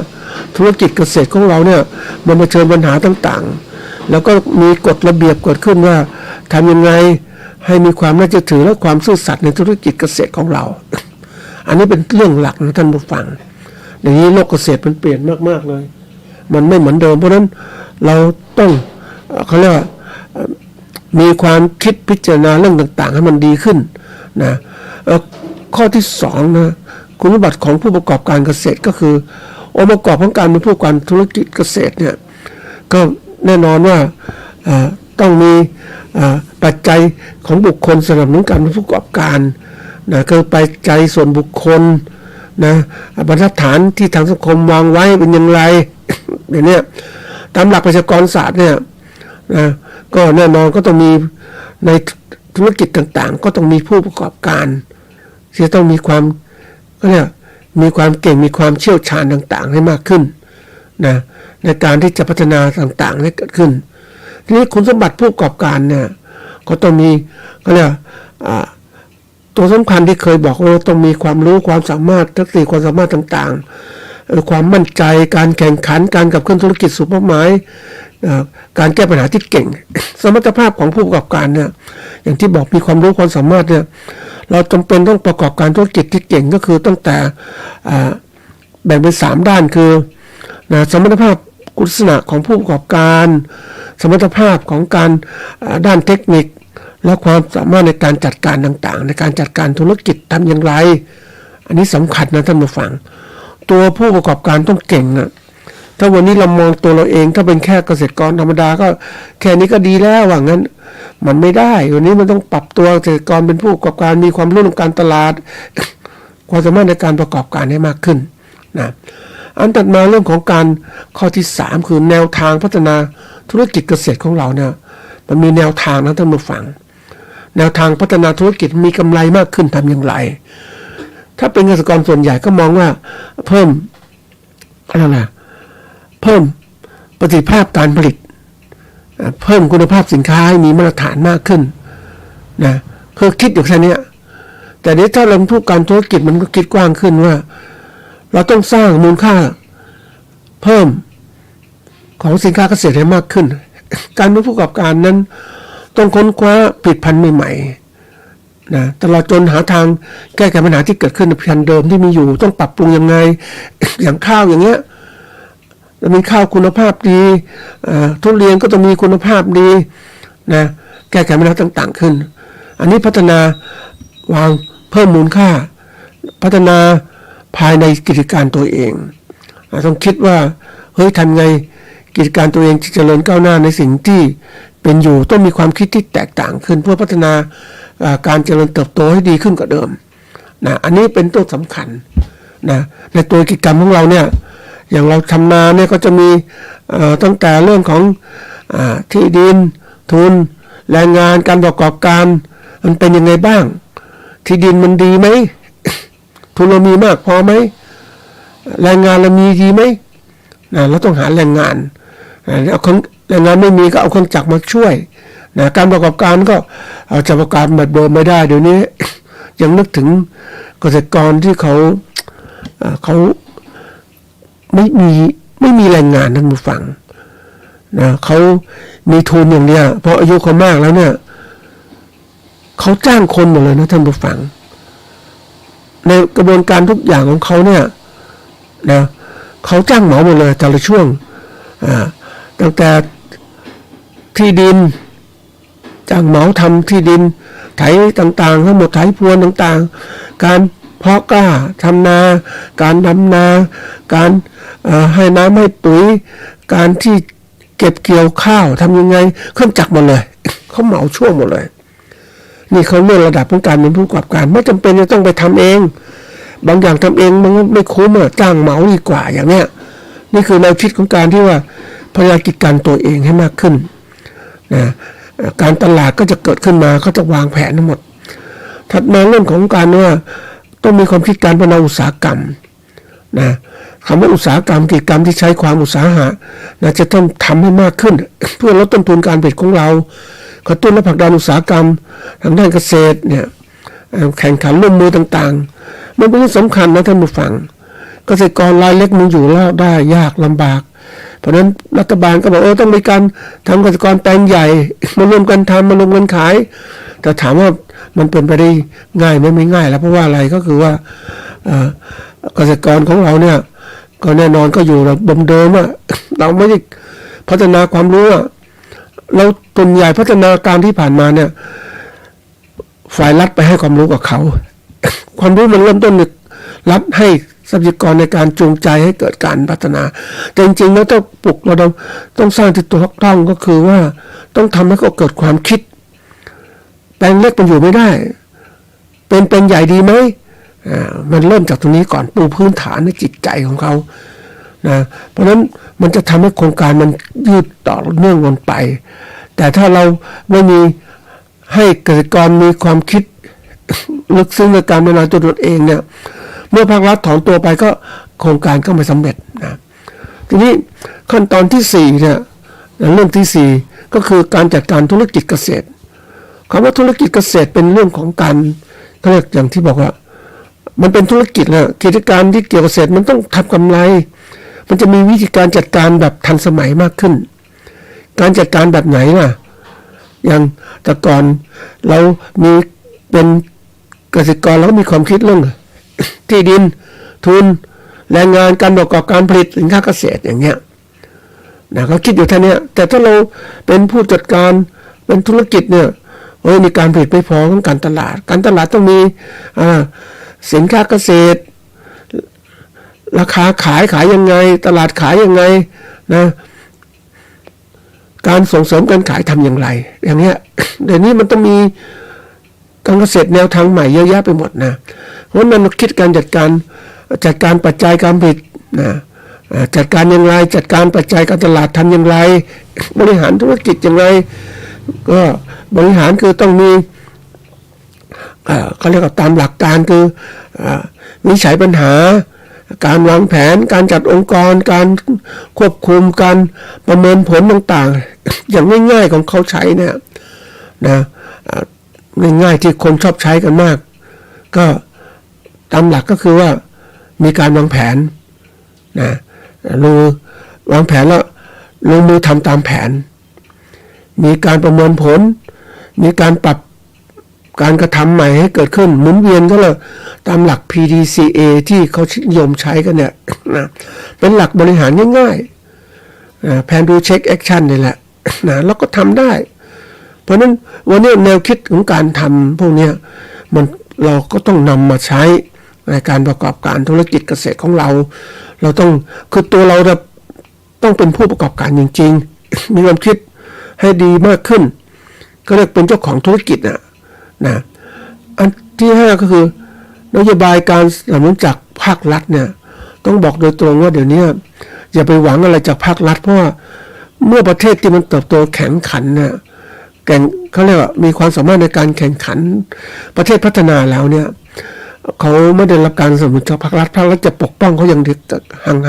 ธุรกิจเกษตรของเราเนี่ยมันเผชิญปัญหาต่างๆแล้วก็มีกฎระเบียบเกิดขึ้นว่าทำยังไงให้มีความน่าเชื่อถือและความซื่อสัตย์ในธุรกิจเกษตรของเราอันนี้เป็นเรื่องหลักนะท่านผู้ฟัง อย่างนี้โลกเกษตรมันเปลี่ยนมากๆเลยมันไม่เหมือนเดิมเพราะฉะนั้นเราต้องเขาเรียกว่ามีความคิดพิจารณาเรื่องต่างๆให้มันดีขึ้นนะข้อที่สองนะคุณสมบัติของผู้ประกอบการเกษตรก็คือองค์ประกอบของการเป็นผู้ประกอบการธุรกิจเกษตรเนี่ยก็แน่นอนว่าต้องมีปัจจัยของบุคคลสนับสนุนการเป็นผู้ประกอบการนะคือปัจจัยส่วนบุคคลนะบรรทัดฐานที่ทางสังคมวางไว้เป็นอย่างไรอย่างนี้ตามหลักประชากรศาสตร์เนี่ยนะก็แน่นอนก็ต้องมีในธุรกิจต่างๆก็ต้องมีผู้ประกอบการที่ต้องมีความก็เนี่ยมีความเก่งมีความเชี่ยวชาญต่างๆให้มากขึ้นนะในการที่จะพัฒนาต่างๆให้เกิดขึ้นทีนี้คุณสมบัติผู้ประกอบการเนี่ยก็ต้องมีก็เนี่ยตัวสำคัญที่เคยบอกว่าต้องมีความรู้ความสามารถทักษะความสามารถต่างๆความมั่นใจการแข่งขันการขับเคลื่อนธุรกิจสู่เป้าหมายการแก้ปัญหาที่เก่งสมรรถภาพของผู้ประกอบการเนี่ยอย่างที่บอกมีความรู้ความสามารถเนี่ยเราจำเป็นต้องประกอบการธุรกิจที่เก่งก็คือตั้งแต่แบ่งเป็น3ด้านคือสมรรถภาพคุณลักษณะของผู้ประกอบการสมรรถภาพของการด้านเทคนิคและความสามารถในการจัดการต่างๆในการจัดการธุรกิจทำอย่างไรอันนี้สำคัญนะท่านผู้ฟังตัวผู้ประกอบการต้องเก่งนะถ้าวันนี้เรามองตัวเราเองถ้าเป็นแค่เกษตรกรธรรมดาก็แค่นี้ก็ดีแล้วว่างั้นมันไม่ได้วันนี้มันต้องปรับตัวเกษตรกรเป็นผู้ประกอบการมีความรู้ในการตลาดความสามารถในการประกอบการให้มากขึ้นนะอันถัดมาเรื่องของการข้อที่3คือแนวทางพัฒนาธุรกิจเกษตรของเราเนี่ยมันมีแนวทางนะท่านผู้ฟังแนวทางพัฒนาธุรกิจมีกำไรมากขึ้นทำอย่างไรถ้าเป็นเกษตรกรส่วนใหญ่ก็มองว่าเพิ่มอะไรนะเพิ่มประสิทธิภาพการผลิตเพิ่มคุณภาพสินค้าให้มีมาตรฐานมากขึ้นนะคือคิดอยู่แค่นี้แต่นี้ถ้าเราพูดการธุรกิจมันก็คิดกว้างขึ้นว่าเราต้องสร้างมูลค่าเพิ่มของสินค้าเกษตรให้มากขึ้นการเป็นผู้ประกอบการนั้นต้องค้นคว้าผลิตภัณฑ์ใหม่ๆนะตลอดจนหาทางแก้ไขปัญหาที่เกิดขึ้นในผลิตภัณฑ์เดิมที่มีอยู่ต้องปรับปรุงยังไงอย่างข้าวอย่างเงี้ยจะมีข้าวคุณภาพดีทุเรียนก็ต้องมีคุณภาพดีนะแก้ไขปัญหาต่างๆขึ้นอันนี้พัฒนาวางเพิ่มมูลค่าพัฒนาภายในกิจการตัวเองต้องคิดว่าเฮ้ยทำไงกิจการตัวเองที่เจริญก้าวหน้าในสิ่งที่เป็นอยู่ต้องมีความคิดที่แตกต่างขึ้นเพื่อพัฒนาการเจริญเติบโตให้ดีขึ้นกว่าเดิมนะอันนี้เป็นตัวสำคัญนะในตัวกิจกรรมของเราเนี่ยอย่างเราทำนาเนี่ยก็จะมีตั้งแต่เรื่องของที่ดินทุนแรงงานการประกอบการมันเป็นยังไงบ้างที่ดินมันดีไหมทุนเรามีมากพอไหมแรงงานเรามีดีไหมเราต้องหาแรงงานเอาคนแรงงานไม่มีก็เอาคนจักรมาช่วยการประกอบการก็เอาจะประกอบแบบเดิมไม่ได้เดี๋ยวนี้ ยังนึกถึงเกษตรกรที่เขาไม่มีแรงงานท่านผู้ฟังนะเขามีทุนอย่างเดียวเพราะอายุเขามากแล้วเนี่ยเขาจ้างคนหมดเลยนะท่านผู้ฟังในกระบวนการทุกอย่างของเขาเนี่ยนะเขาจ้างเหมาหมดเลยแต่ละช่วงตั้งแต่ที่ดินจ้างเหมาทำที่ดินไถต่างๆทั้งหมดไถพรวนต่างๆการเพาะกล้าทำนาการดำนาการให้น้ำให้ปุ๋ยการที่เก็บเกี่ยวข้าวทำยังไงเครื่องจักรหมดเลยเขาเหมาช่วงหมดเลยนี่เขาเลื่อนระดับของการเป็นผู้ประกอบการไม่จำเป็นจะต้องไปทำเองบางอย่างทำเองมันไม่คุ้มจ้างเหมาดีกว่าอย่างเนี้ยนี่คือแนวคิดของการที่ว่าพยายามกิจการตัวเองให้มากขึ้นนะการตลาดก็จะเกิดขึ้นมาเขาจะวางแผนทั้งหมดถัดมาเรื่องของการว่าต้องมีความคิดการพัฒนาอุตสาหกรรมนะคำว่าอุตสาหกรรมกิจกรรมที่ใช้ความอุตสาหะนะจะต้องทำให้มากขึ้น เพื่อลดต้นทุนการผลิตของเรากระตุ้นและผลักดันอุตสาหกรรมทางด้านเกษตรเนี่ยแข่งขันร่วมมือต่างๆมันเป็นเรื่องสำคัญนะท่านผู้ฟังเกษตรกรรายเล็กมันอยู่แล้วได้ยากลำบากเพราะฉะนั้นรัฐบาลก็บอกต้องมีการทำเกษตรกรแปลงใหญ่มารวมกันทำมารวมกันขายแต่ถามว่ามันเป็นไปได้ง่ายไหมไม่ง่ายแล้วเพราะว่าอะไรก็คือว่าเกษตรกรของเราเนี่ย ก็แน่นอนก็อยู่แบบเดิมๆเราไม่ได้พัฒนาความรู้เราส่วนใหญ่พัฒนาการที่ผ่านมาเนี่ยฝ่ายรัฐไปให้ความรู้กับเขา ความรู้มันเริ่มต้นจากรัฐให้ทรัพยากรในการจูงใจให้เกิดการพัฒนาแต่จริงๆแล้วต้องปลุกเราต้องสร้างที่ถูกต้องก็คือว่าต้องทำให้เขาเกิดความคิดแปลงเล็กมันอยู่ไม่ได้เป็นใหญ่ดีไหมมันเริ่มจากตรงนี้ก่อนปูพื้นฐานในจิตใจของเขานะเพราะฉะนั้นมันจะทำให้โครงการมันยืดต่อเนื่องวนไปแต่ถ้าเราไม่มีให้เกษตรกรมีความคิดลึกซึ้งในการพัฒนาตัวตนเองเนี่ยเมื่อภาครัฐถอนตัวไปก็โครงการก็ไม่สำเร็จนะทีนี้ขั้นตอนที่4เนี่ยเรื่องที่4ก็คือการจัดการธุรกิจเกษตรคำว่าธุรกิจเกษตรเป็นเรื่องของการเขาเรียกอย่างที่บอกว่ามันเป็นธุรกิจนะกิจการที่เกี่ยวกับเกษตรมันต้องทำกำไรมันจะมีวิธีการจัดการแบบทันสมัยมากขึ้นการจัดการแบบไหนล่ะอย่างแต่ก่อนเรามีเป็นเกษตรกรเราก็มีความคิดเรื่องที่ดินทุนแรงงานการประกอบการผลิตสินค้าเกษตรอย่างเงี้ยนะเขาคิดอยู่ท่านี้แต่ถ้าเราเป็นผู้จัดการเป็นธุรกิจเนี่ยมีการผลิตไม่พอของการตลาดต้องมีสินค้าเกษตรราคาขายยังไงตลาดขายยังไงนะการส่งเสริมการขายทำอย่างไรอย่างเงี้ยเดี๋ยวนี้มันต้องมีการเกษตรแนวทางใหม่เยอะแยะไปหมดนะเพราะนั้นเราคิดการจัดการปัจจัยการผลิตนะจัดการอย่างไรจัดการปัจจัยการตลาดทำอย่างไรบริหารธุรกิจอย่างไรก็บริหารคือต้องมีเขาเรียกว่าตามหลักการคือวิจัยปัญหาการวางแผนการจัดองค์กรการควบคุมการประเมินผลต่างๆอย่างง่ายๆของเขาใช้เนี่ยนะง่ายๆที่คนชอบใช้กันมากก็ตามหลักก็คือว่ามีการวางแผนนะวางแผนแล้วลงมือทำตามแผนมีการประเมินผลมีการปรับการกระทำใหม่ให้เกิดขึ้นหมุนเวียนก็เลยตามหลัก PDCA ที่เขานิยมใช้กันเนี่ยนะเป็นหลักบริหารง่ายๆแผนดูเช็คแอคชั่นนี่แหละนะแล้วก็ทำได้เพราะนั้นวันนี้แนวคิดของการทำพวกนี้เราก็ต้องนำมาใช้ในการประกอบการธุรกิจเกษตรของเราต้องคือตัวเราต้องเป็นผู้ประกอบการจริงๆมีความคิดให้ดีมากขึ้นก็เรียกเป็นเจ้าของธุรกิจนะอันที่5ก็คือนโยบายการสนับสนุนจากภาครัฐเนี่ยต้องบอกโดยตรงว่าเดี๋ยวนี้อย่าไปหวังอะไรจากภาครัฐเพราะว่าเมื่อประเทศที่มันเติบโตแข่งขันเนี่ยเขาเรียกว่ามีความสามารถในการแข่งขันประเทศพัฒนาแล้วเนี่ยเขาไม่ได้รับการสนับสนุนจากภาครัฐจะปกป้องเขาอย่าง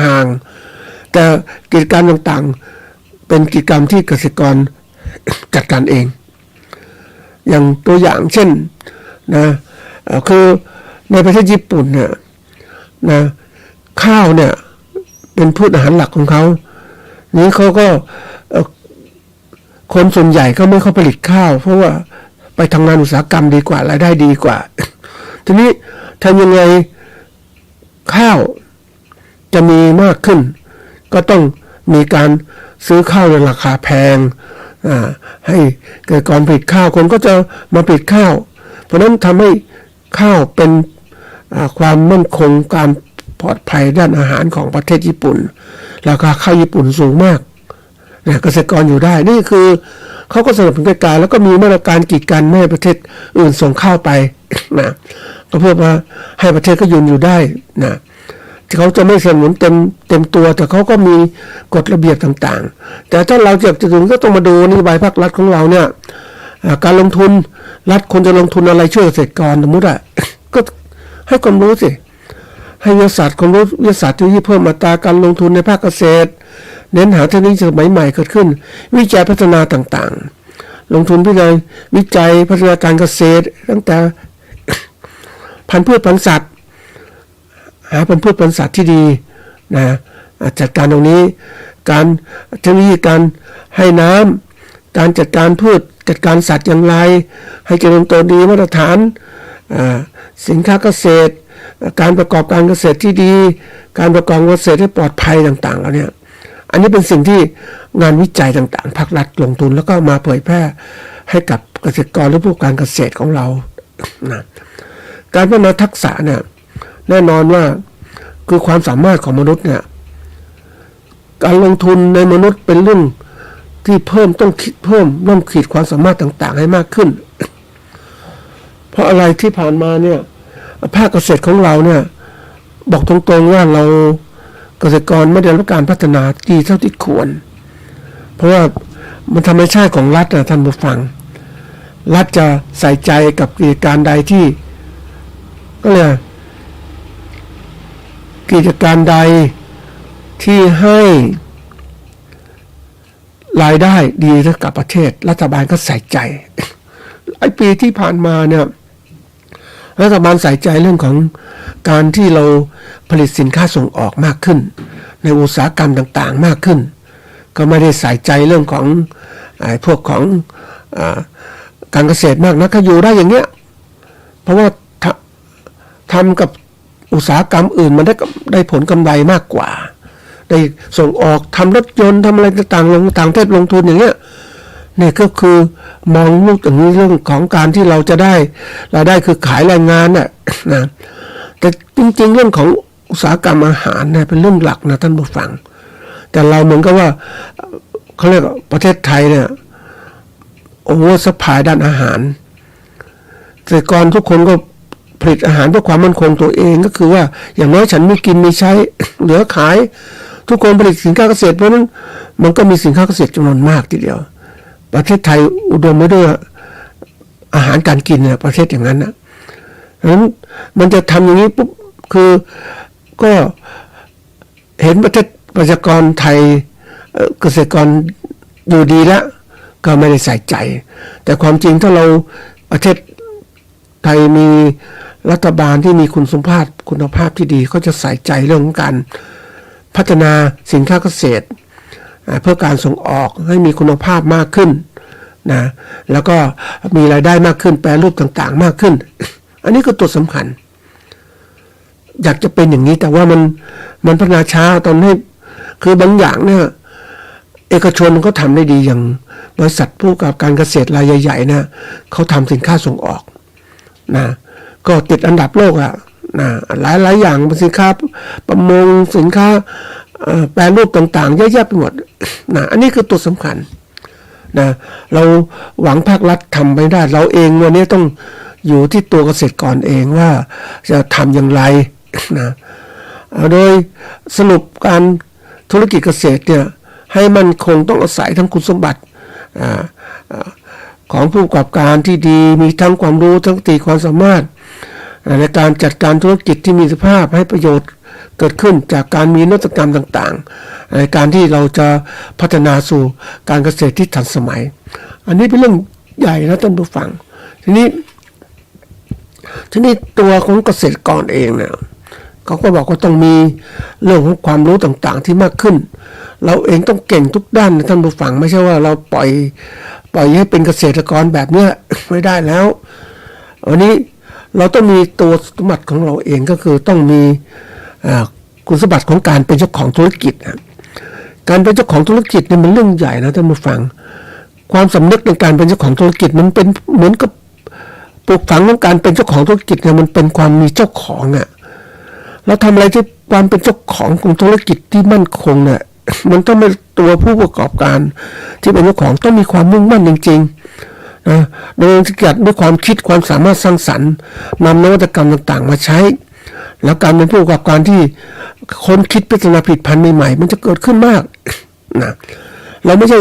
ห่างๆแต่กิจการต่างๆเป็นกิจกรรมที่เกษตรกรจัดการเองอย่างตัวอย่างเช่นนะคือในประเทศญี่ปุ่นเนี่ยนะข้าวเนี่ยเป็นพืชอาหารหลักของเขานี้เขาก็คนส่วนใหญ่ก็ไม่เข้าผลิตข้าวเพราะว่าไปทำงานอุตสาหกรรมดีกว่ารายได้ดีกว่าทีนี้ทำยังไงข้าวจะมีมากขึ้นก็ต้องมีการซื้อข้าวในราคาแพงให้เกิดการผลิตข้าวคนก็จะมาผลิตข้าวเพราะนั้นทำให้ข้าวเป็นความมั่นคงการปลอดภัยด้านอาหารของประเทศญี่ปุ่นราคาข้าวญี่ปุ่นสูงมากเกษตรกรอยู่ได้นี่คือเขาก็สนับสนุนกิจการแล้วก็มีมาตรการกีดกันไม่ให้ประเทศอื่นส่งข้าวไปนะก็เพื่อว่าให้ประเทศก็ยืนอยู่ได้นะเขาจะไม่สนับสนุนเต็มตัวแต่เขาก็มีกฎระเบียบต่างๆแต่ถ้าเราจะถึงก็ต้องมาดูนโยบายภาครัฐของเราเนี่ยการลงทุนรัฐควรจะลงทุนอะไรช่วยเกษตรกรสมมติก็ให้ความรู้สิให้วิทยาศาสตร์ความรู้วิทยาศาสตร์ที่เพิ่มอัตราการลงทุนในภาคเกษตรเน้นหาเทคโนโลยีสมัยใหม่เกิดขึ้นวิจัยพัฒนาต่างๆลงทุนวิจัยพัฒนาการเกษตรตั้งแต่พันธุ์พืชพันธุ์สัตว์หาพันธุ์พืชพันธุ์สัตว์ที่ดีนะจัดการตรงนี้การเทคโนโลยีการให้น้ำการจัดการพืชจัดการสัตว์อย่างไรให้เจริญโตดีมาตรฐานสินค้าเกษตร การประกอบการเกษตรที่ดีการประกอบเกษตรให้ปลอดภัยต่างๆแล้วเนี่ยอันนี้เป็นสิ่งที่งานวิจัยต่างๆภาครัฐลงทุนแล้วก็มาเผยแพร่ให้กับเกษตรกรหรือผู้การเกษตรของเรานะการพัฒนาทักษะเนี่ยแน่นอนว่าคือความสามารถของมนุษย์เนี่ยการลงทุนในมนุษย์เป็นเรื่องที่ต้องคิดเพิ่มต้องขีดความสามารถต่างๆให้มากขึ้นเพราะอะไรที่ผ่านมาเนี่ยภาคเกษตรของเราเนี่ยบอกตรงๆว่าเราเกษตรกรไม่ได้รับการพัฒนาดีเท่าที่ควรเพราะว่ามันธรรมชาติของรัฐนะท่านผู้ฟังรัฐจะใส่ใจกับกิจการใดที่ก็เลยกิจการใดที่ให้รายได้ดีกับประเทศรัฐบาลก็ใส่ใจไอ้ปีที่ผ่านมาเนี่ยรัฐบาลใส่ใจเรื่องของการที่เราผลิตสินค้าส่งออกมากขึ้นในอุตสาหกรรมต่างๆมากขึ้นก็ไม่ได้ใส่ใจเรื่องของพวกของการเกษตรมากนักก็อยู่ได้อย่างเงี้ยเพราะว่าทำกับอุตสาหกรรมอื่นมันได้ผลกำไรมากกว่าได้ส่งออกทำรถยนต์ทำอะไรต่างๆลงต่างประเทศลงทุนอย่างเงี้ยนี่ก็คือมองลูกอย่างนี้เรื่องของการที่เราจะได้รายได้คือขายแรงงานน่ะนะแต่จริงๆเรื่องของอุตสาหกรรมอาหารเนี่ยเป็นเรื่องหลักนะท่านผู้ฟังแต่เราเหมือนกับว่าเขาเรียกประเทศไทยเนี่ยโอเวอร์ซัพพลายด้านอาหารเกษตรกรทุกคนก็ผลิตอาหารเพื่อความมั่นคงตัวเองก็คือว่าอย่างน้อยฉันมีกินมีใช้เหลือขายทุกคนผลิตสินค้าเกษตรเพราะนั้นมันก็มีสินค้าเกษตรจำนวนมากทีเดียวประเทศไทยอุดมไปด้วยอาหารการกินเนี่ยประเทศอย่างนั้นนะเพราะฉะนั้นมันจะทำอย่างนี้ปุ๊บคือก็เห็นประชากรไทยเกษตรกรอยู่ดีแล้วก็ไม่ได้ใส่ใจแต่ความจริงถ้าเราประเทศไทยมีรัฐบาลที่มีคุณภาพที่ดีเขาจะใส่ใจเรื่องของการพัฒนาสินค้าเกษตรเพื่อการส่งออกให้มีคุณภาพมากขึ้นนะแล้วก็มีรายได้มากขึ้นแปรรูปต่างๆมากขึ้นอันนี้คือตัวสำคัญอยากจะเป็นอย่างนี้แต่ว่ามันพัฒนาช้าตอนนี้คือบางอย่างเนี่ยเอกชนก็ทำได้ดีอย่างบริษัทผู้ประกอบการเกษตรรายใหญ่ๆนะเขาทำสินค้าส่งออกนะก็ติดอันดับโลกอ่ะนะหลายอย่างสินค้าประมงสินค้าแปรรูปต่างๆเยอะแยะไปหมดนะอันนี้คือตัวสำคัญนะเราหวังภาครัฐทำไม่ได้เราเองวันนี้ต้องอยู่ที่ตัวเกษตรกรเองว่าจะทำอย่างไรนะโดยสรุปการธุรกิจเกษตรเนี่ยให้มันคงต้องอาศัยทั้งคุณสมบัติของผู้ประกอบการที่ดีมีทั้งความรู้ทั้งความสามารถในการจัดการธุรกิจที่มีสภาพให้ประโยชน์เกิดขึ้นจากการมีนวัตกรรมต่างๆในการที่เราจะพัฒนาสู่การเกษตรที่ทันสมัยอันนี้เป็นเรื่องใหญ่นะท่านผู้ฟังทีนี้ตัวของเกษตรกรเองเนี่ยเขาก็บอกว่าต้องมีเรื่องของความรู้ต่างๆที่มากขึ้นเราเองต้องเก่งทุกด้านนะท่านผู้ฟังไม่ใช่ว่าเราปล่อยให้เป็นเกษตรกรแบบนี้ไม่ได้แล้ววันนี้เราต้องมีตัวสมบัติของเราเองก็คือต้องมีคุณสมบัติของการเป็นเจ้าของธุรกิจการเป็นเจ้าของธุรกิจเนี่ยมันเรื่องใหญ่นะท่านผู้ฟังความสำนึกในการเป็นเจ้าของธุรกิจมันเป็นเหมือนกับปลูกฝังของการเป็นเจ้าของธุรกิจเนี่ยมันเป็นความมีเจ้าของเราทำอะไรที่ความเป็นเจ้าของธุรกิจที่มั่นคงเนี่ยมันต้องเป็นตัวผู้ประกอบการที่เป็นเจ้าของต้องมีความมุ่งมั่นจริงๆนะโดยจัดด้วยความคิดความสามารถสร้างสรรค์นำนวัตกรรมต่างๆมาใช้แล้วการเป็นผู้ประกอบการที่คนคิดพัฒนาผลิตภัณฑ์ใหม่ๆมันจะเกิดขึ้นมากนะเราไม่ใช่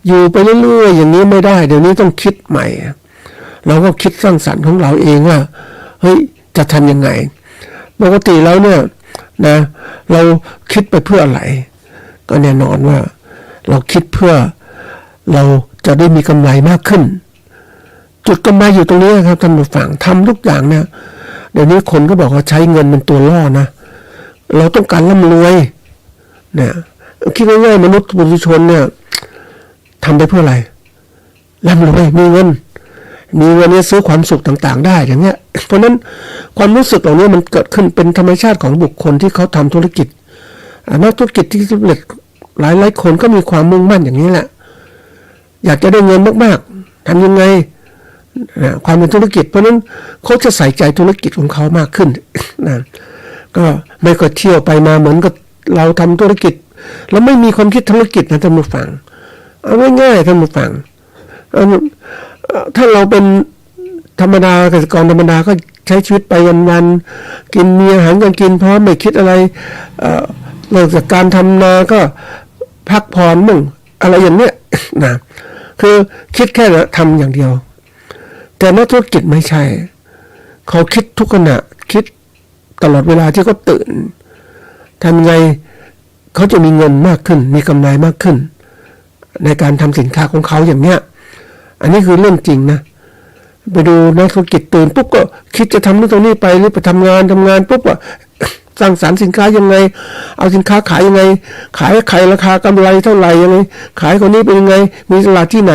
อยู่ไปเรื่อยๆอย่างนี้ไม่ได้เดี๋ยวนี้ต้องคิดใหม่เราก็คิดสร้างสรรค์ของเราเองว่าเฮ้ยจะทำยังไงปกติแล้วเนี่ยนะเราคิดไปเพื่ออะไรก็แน่นอนว่าเราคิดเพื่อเราจะได้มีกำไรมากขึ้นจุดกำไรอยู่ตรงนี้ครับท่านผู้ฟังทำทุกอย่างเนี่ยเดี๋ยวนี้คนก็บอกว่าใช้เงินเป็นตัวล่อนะเราต้องการร่ำรวยเนี่ยคิดง่ายๆมนุษย์ปุถุชนเนี่ยทำไปเพื่ออะไรร่ำรวยมีเงินเนี่ยซื้อความสุขต่างๆได้อย่างเงี้ย เพราะนั้นความรู้สึกเหล่านี้มันเกิดขึ้นเป็นธรรมชาติของบุคคลที่เขาทำธุรกิจนักธุรกิจที่สำเร็จหลายคนก็มีความมุ่งมั่นอย่างนี้แหละอยากจะได้เงินมากๆทำยังไงความเป็นธุรกิจเพราะนั้นเขาจะใส่ใจธุรกิจของเขามากขึ้นนะก็ไม่ก็เที่ยวไปมาเหมือนกับเราทำธุรกิจแล้วไม่มีความคิดธุรกิจนะท่านผู้ฟังเอาง่ายๆท่านผู้ฟังถ้าเราเป็นธรรมดาเกษตรกรธรรมดาก็ใช้ชีวิตไปวันๆกินมีอาหารการกินพร้อมไม่คิดอะไรเลิกจากการทำนาก็พักผ่อนมั่งอะไรอย่างเนี้ยนะคือคิดแค่ทำอย่างเดียวแต่นักธุรกิจไม่ใช่เขาคิดทุกขณะคิดตลอดเวลาที่เขาตื่นทำไงเขาจะมีเงินมากขึ้นมีกำไรมากขึ้นในการทำสินค้าของเขาอย่างเนี้ยอันนี้คือเรื่องจริงนะไปดูนักธุรกิจตื่นปุ๊บก็คิดจะทำนู่นตรงนี้ไปหรือไปทำงานปุ๊บว่าสร้างสรรค์สินค้ายังไงเอาสินค้าขายยังไงขายใครราคากำไรเท่าไหร่ยังไงขายคนนี้เป็นยังไงมีตลาดที่ไหน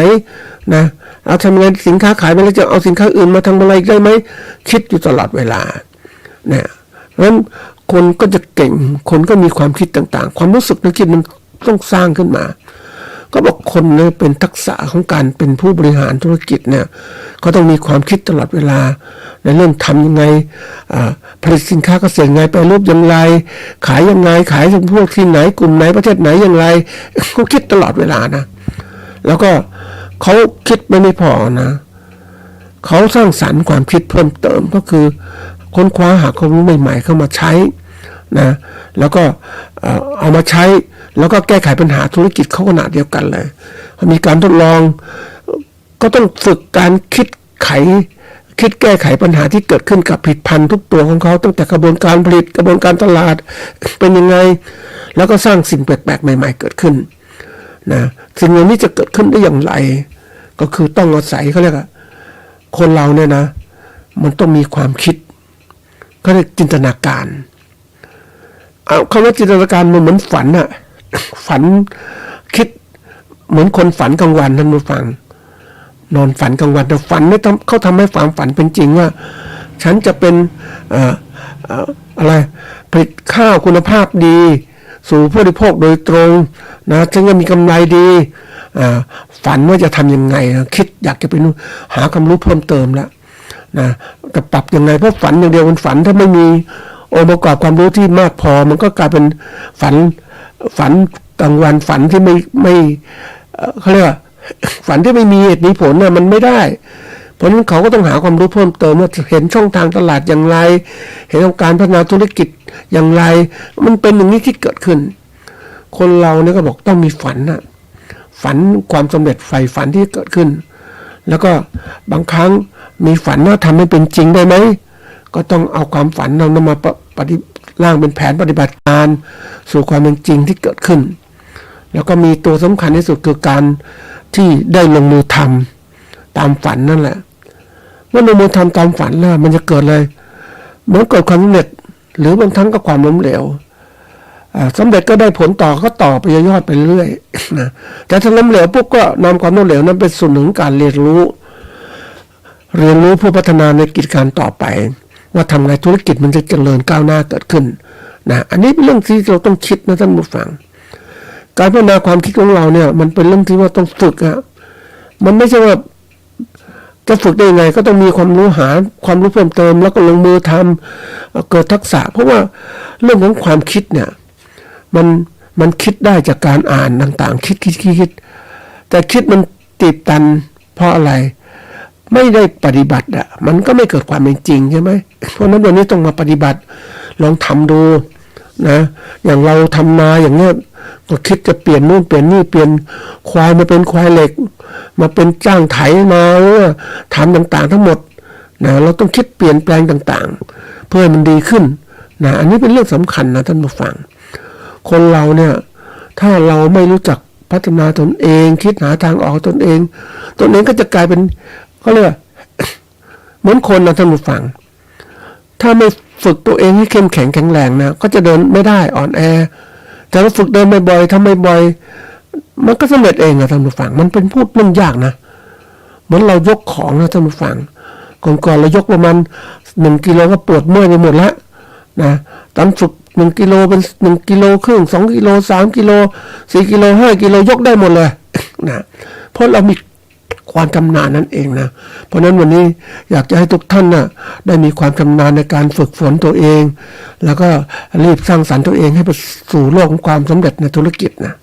นะเอาทำไงสินค้าขายไปแล้วจะเอาสินค้าอื่นมาทำอะไรได้ไหมคิดอยู่ตลอดเวลาเนี่ยเพราะฉะนั้นคนก็จะเก่งคนก็มีความคิดต่างๆความรู้สึกนึกคิดมันต้องสร้างขึ้นมาก็บอกคนเนี่ยเป็นทักษะของการเป็นผู้บริหารธุรกิจเนี่ยก็ต้องมีความคิดตลอดเวลาในเรื่องทำยังไงผลิตสินค้าเกษตรไงไปรูปอย่างไรขายยังไงขายถึงพวกที่ไหนกลุ่มไหนประเทศไหนอย่างไรเขาคิดตลอดเวลานะแล้วก็เขาคิดไม่พอนะเขาสร้างสรรค์ความคิดเพิ่มเติมก็คือค้นคว้าหาความรู้ใหม่ๆเข้ามาใช้นะแล้วก็เอามาใช้แล้วก็แก้ไขปัญหาธุรกิจเขาขนาดเดียวกันเลยมีการทดลองก็ต้องฝึกการคิดแก้ไขปัญหาที่เกิดขึ้นกับผลิตภัณฑ์ทุกตัวของเขาตั้งแต่กระบวนการผลิตกระบวนการตลาดเป็นยังไงแล้วก็สร้างสิ่งแปลกๆใหม่ๆเกิดขึ้นนะสิ่งเหล่านี้จะเกิดขึ้นได้อย่างไรก็คือต้องอาศัยเขาเรียกว่าคนเราเนี่ยนะมันต้องมีความคิดเขาเรียกจินตนาการคำว่าจินตนาการมันเหมือนฝันอะฝันคิดเหมือนคนฝันกลางวันท่านผู้ฟังนอนฝันกลางวันแต่ฝันไม่ต้องเขาทำให้ความฝันเป็นจริงว่าฉันจะเป็นอะไรผลิตข้าวคุณภาพดีสู่ผู้บริโภคโดยตรงนะฉันจะมีกำไรดีฝันว่าจะทำยังไงนะคิดอยากจะไปหาความรู้เพิ่มเติมแล้วนะจะปรับยังไงเพราะฝันอย่างเดียวมันฝันถ้าไม่มีองค์ประกอบความรู้ที่มากพอมันก็กลายเป็นฝันกลางวันฝันที่ไม่เขาเรียกว่าฝันที่ไม่มีเหตุมีผลน่ะมันไม่ได้เพราะฉะนั้นเขาก็ต้องหาความรู้เพิ่มเติมว่าเห็นช่องทางตลาดอย่างไรเห็นการพัฒนาธุรกิจอย่างไรมันเป็นอย่างนี้ที่เกิดขึ้นคนเราเนี่ยก็บอกต้องมีฝันน่ะฝันความสำเร็จใฝ่ฝันที่เกิดขึ้นแล้วก็บางครั้งมีฝันว่าทำให้เป็นจริงได้ไหมก็ต้องเอาความฝันเรานำมาร่างเป็นแผนปฏิบัติการสู่ความเป็นจริงที่เกิดขึ้นแล้วก็มีตัวสำคัญที่สุดคือการที่ได้ลงมือทำตามฝันนั่นแหละเมื่อลงมือทำตามฝันแล้วมันจะเกิดเลยเหมือนเกิดความสำเร็จหรือบางครั้งก็ความล้มเหลวสำเร็จก็ได้ผลต่อก็ต่อไปยอดไปเรื่อยนะแต่ถ้าล้มเหลวปุ๊บก็นำความล้มเหลวนั้นเป็นส่วนหนึ่งการเรียนรู้เพื่อพัฒนาในกิจการต่อไปว่าทำไงธุรกิจมันจะเจริญก้าวหน้าเกิดขึ้นนะอันนี้เป็นเรื่องที่เราต้องคิดนะท่านผู้ฟังการพัฒนาความคิดของเราเนี่ยมันเป็นเรื่องที่ว่าต้องฝึกอะมันไม่ใช่ว่าจะฝึกได้ยังไงก็ต้องมีความรู้หาความรู้เพิ่มเติมแล้วก็ลงมือทำเกิดทักษะเพราะว่าเรื่องของความคิดเนี่ยมันคิดได้จากการอ่านต่างๆคิดแต่คิดมันตีบตันเพราะอะไรไม่ได้ปฏิบัติอ่ะมันก็ไม่เกิดความเป็นจริงใช่ไหมเพราะนั้นวันนี้ต้องมาปฏิบัติลองทำดูนะอย่างเราทำนาอย่างเงี้ยก็คิดจะเปลี่ยนนู่นเปลี่ยนนี่เปลี่ยนควายมาเป็นควายเหล็กมาเป็นจ้างไถนาทำต่างๆทั้งหมดนะเราต้องคิดเปลี่ยนแปลงต่างๆเพื่อให้มันดีขึ้นนะอันนี้เป็นเรื่องสำคัญนะท่านผู้ฟังคนเราเนี่ยถ้าเราไม่รู้จักพัฒนาตนเองคิดหาทางออกตนเองก็จะกลายเป็นเขาเรียกเหมือนคนนะท่านผู้ฟังถ้าไม่ฝึกตัวเองให้เข้มแข็งแข็งแรงนะก็จะเดินไม่ได้อ่อนแอแต่เราฝึกเดินบ่อยๆทำบ่อยๆมันก็สำเร็จเองนะท่านผู้ฟังมันเป็นพูดเรื่องยากนะเหมือนเรายกของนะท่านผู้ฟังก่อนเรายกประมาณ 1 กิโลก็ปวดเมื่อยไปหมดแล้วนะตอนฝึก1 กิโลเป็น1.5 กิโล2 กิโล3 กิโล4 กิโล5 กิโลยกได้หมดเลยนะเพราะเรามีความชำนาญนั่นเองนะเพราะนั้นวันนี้อยากจะให้ทุกท่านนะได้มีความชำนาญในการฝึกฝนตัวเองแล้วก็รีบสร้างสรรค์ตัวเองให้ไปสู่โลกของความสำเร็จในธุรกิจนะ